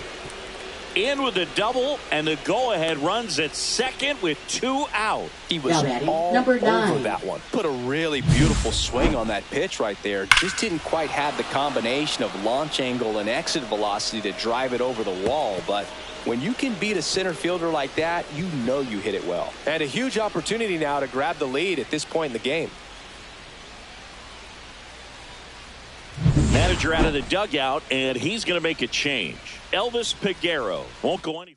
In with a double, and the go-ahead runs at second with 2 out. He was all over that one. Put a really beautiful swing on that pitch right there. Just didn't quite have the combination of launch angle and exit velocity to drive it over the wall. But when you can beat a center fielder like that, you know you hit it well. And a huge opportunity now to grab the lead at this point in the game. Manager out of the dugout, and he's going to make a change. Elvis Peguero won't go any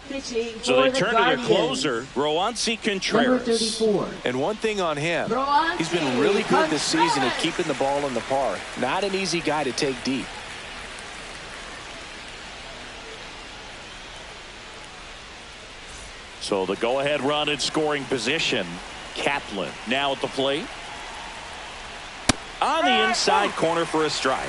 further. So they turn to their closer, Roansy Contreras. And one thing on him, he's been really good this season at keeping the ball in the park. Not an easy guy to take deep. So the go-ahead run in scoring position. Kaplan now at the plate. On the inside corner for a strike.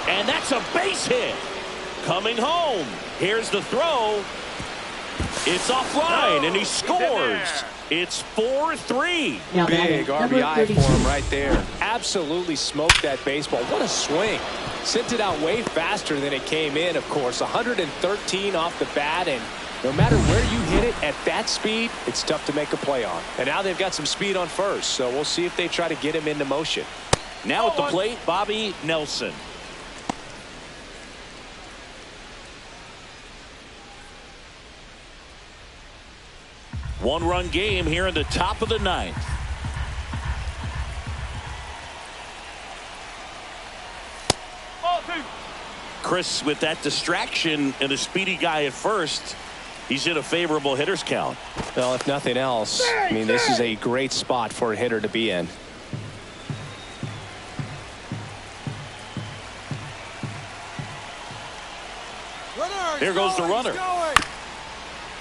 And that's a base hit. Coming home. Here's the throw. It's offline, and he scores. It's 4-3. Big RBI for him right there. Absolutely smoked that baseball. What a swing. Sent it out way faster than it came in, of course. 113 off the bat, and no matter where you hit it at that speed, it's tough to make a play on. And now they've got some speed on first, so we'll see if they try to get him into motion. Now at the plate, Bobby Nelson. One-run game here in the top of the 9th. Chris, with that distraction and a speedy guy at first, he's in a favorable hitter's count. Well, if nothing else, I mean, this is a great spot for a hitter to be in. Here goes the runner.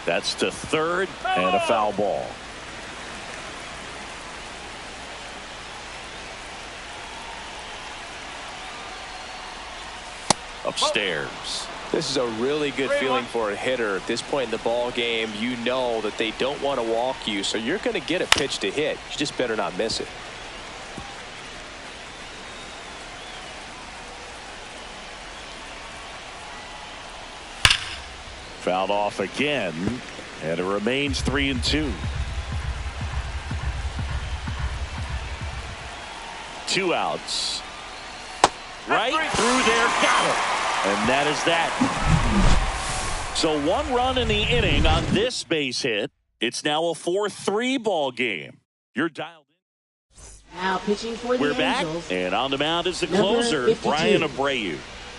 That's to third, and a foul ball. upstairs. This is a really good feeling for a hitter at this point in the ball game. You know that they don't want to walk you, so you're going to get a pitch to hit. You just better not miss it. Fouled off again, and it remains 3-2. 2 outs. Right through there, got it. And that is that. So 1 run in the inning on this base hit. It's now a 4-3 ball game. You're dialed in. Now pitching for the Angels. Back, and on the mound is the closer, Brian Abreu.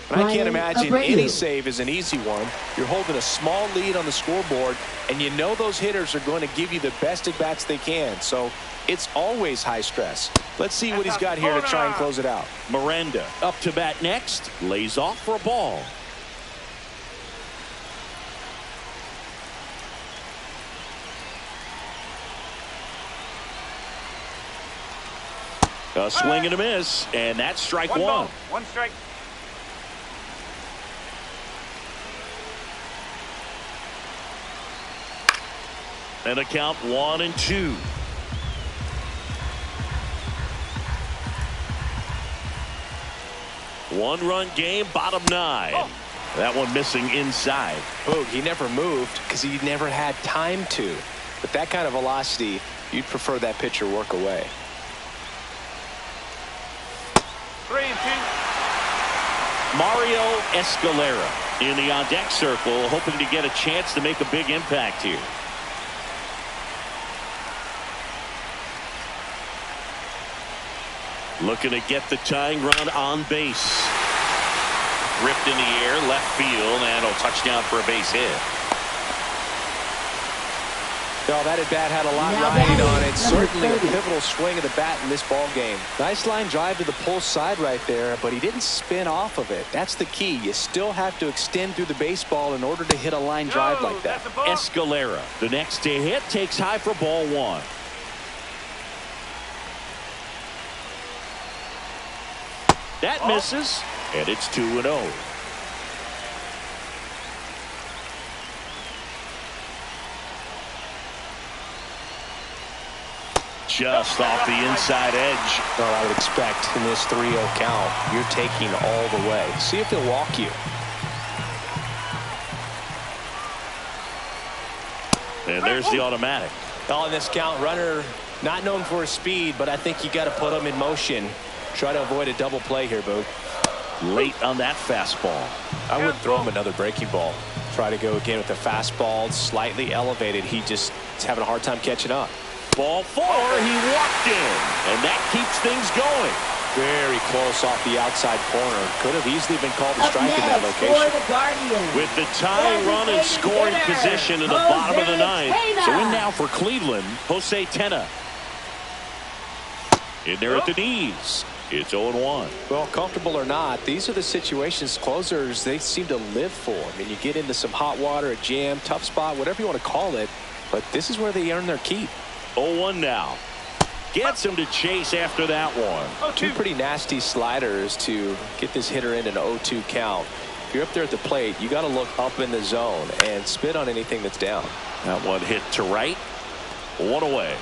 I can't imagine any save is an easy one. You're holding a small lead on the scoreboard, and you know those hitters are going to give you the best at-bats they can. So it's always high stress. Let's see what he's got here to try and close it out. Miranda up to bat next. Lays off for a ball. A swing and a miss, and that's strike 1. Ball, 1 strike. And a count 1-2. One-run game, bottom 9. That one missing inside. Boog, he never moved because he never had time to. But that kind of velocity, you'd prefer that pitcher work away. 3-2. Mario Escalera in the on-deck circle, hoping to get a chance to make a big impact here. Looking to get the tying run on base. Ripped in the air, left field, and a touchdown for a base hit. No, that at-bat had a lot riding on it. Certainly a pivotal swing of the bat in this ball game. Nice line drive to the pull side right there, but he didn't spin off of it. That's the key. You still have to extend through the baseball in order to hit a line drive like that. Escalera, the next to hit, takes high for ball 1. That misses, and it's 2-0. Just off the inside edge. Well, I would expect in this 3-0 count, you're taking all the way. See if he'll walk you. And there's the automatic. Well, in this count, runner not known for his speed, but I think you got to put him in motion. Try to avoid a double play here, Boog. Late on that fastball. I would throw him another breaking ball. Try to go again with the fastball, slightly elevated. He just is having a hard time catching up. Ball 4, he walked in, and that keeps things going. Very close off the outside corner. Could have easily been called a strike in that location. With the tying run and scoring position in the bottom of the 9th. So in now for Cleveland, Jose Tena. In there at the knees. It's 0-1. Well, comfortable or not, these are the situations closers they seem to live for. I mean, you get into some hot water, a jam, tough spot, whatever you want to call it, but this is where they earn their keep. 0-1 now. Gets him to chase after that one. 2 pretty nasty sliders to get this hitter in an 0-2 count. If you're up there at the plate, you got to look up in the zone and spit on anything that's down. That one hit to right. 1 away.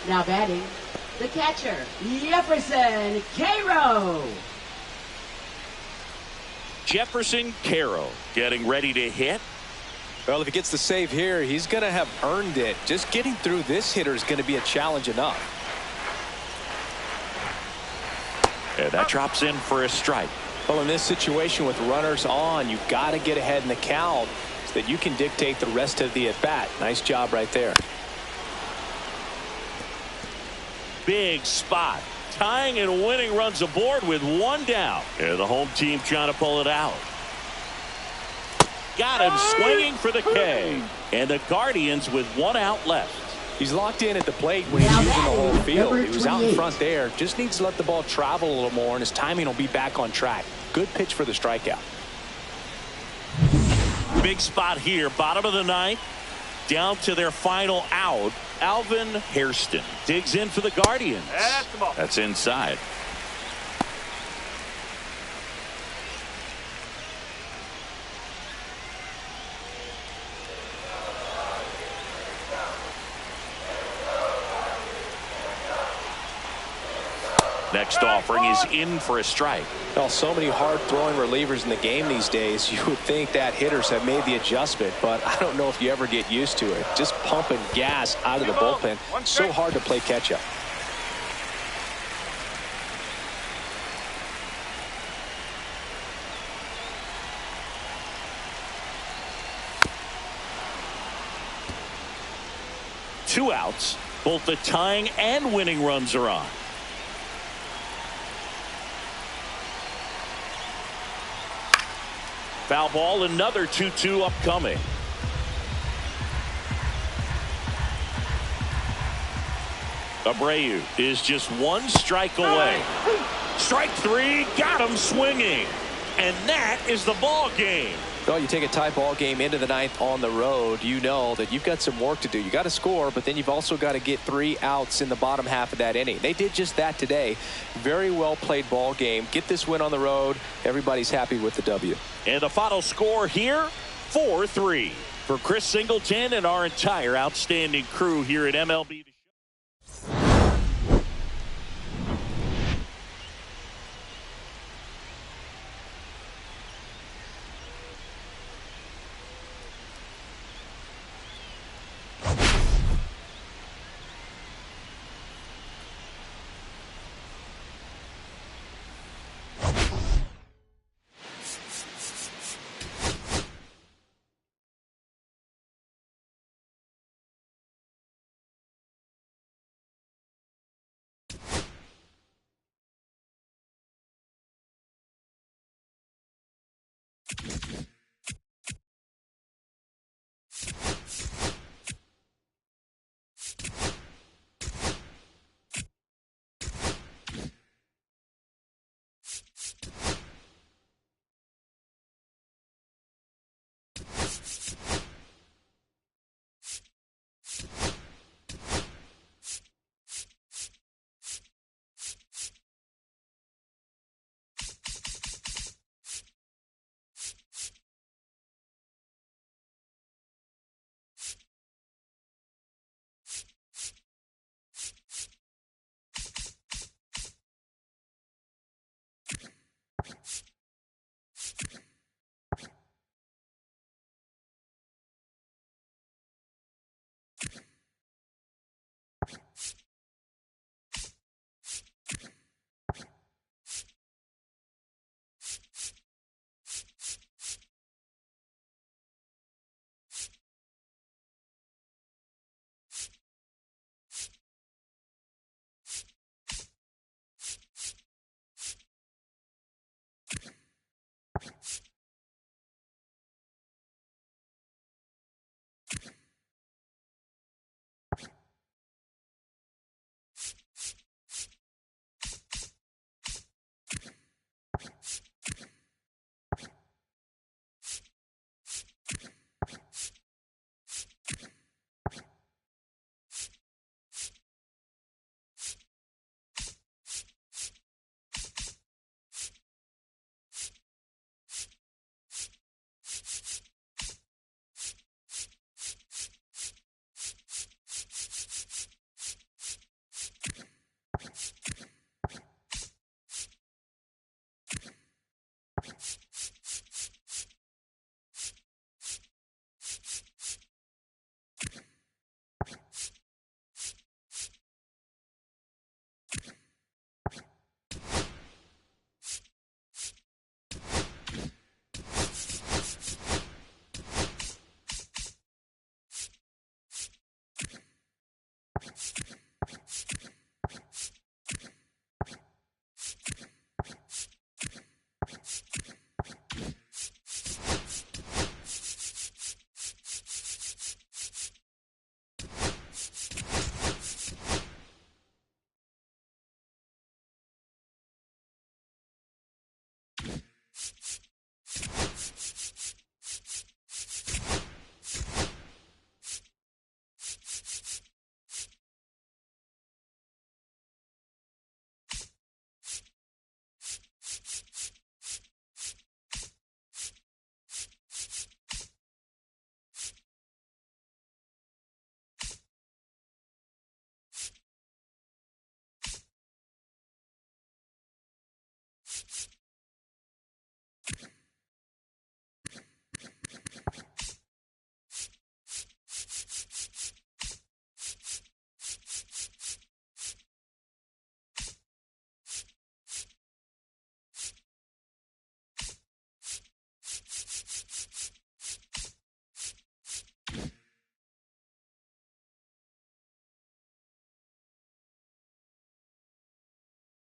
Now batting, the catcher, Jefferson Caro. Jefferson Caro getting ready to hit. Well, if he gets the save here, he's going to have earned it. Just getting through this hitter is going to be a challenge enough. And that drops in for a strike. Well, in this situation with runners on, you've got to get ahead in the count so that you can dictate the rest of the at-bat. Nice job right there. Big spot. Tying and winning runs aboard with 1 down. And the home team trying to pull it out. Got him swinging for the K. And the Guardians with 1 out left. He's locked in at the plate when he's using the whole field. He was out in front there. Just needs to let the ball travel a little more, and his timing will be back on track. Good pitch for the strikeout. Big spot here. Bottom of the 9th. Down to their final out. Alvin Hairston digs in for the Guardians. That's inside. Next offering is in for a strike. Well, so many hard-throwing relievers in the game these days, you would think that hitters have made the adjustment, but I don't know if you ever get used to it. Just pumping gas out of the bullpen. So hard to play catch-up. Two outs. Both the tying and winning runs are on. Foul ball, another 2-2 upcoming. Abreu is just one strike away. Strike three, got him swinging. And that is the ball game. Well, you take a tie ball game into the ninth on the road, you know that you've got some work to do. You got to score, but then you've also got to get 3 outs in the bottom half of that inning. They did just that today. Very well played ball game. Get this win on the road. Everybody's happy with the W. And the final score here, 4-3. For Chris Singleton and our entire outstanding crew here at MLB The Show. You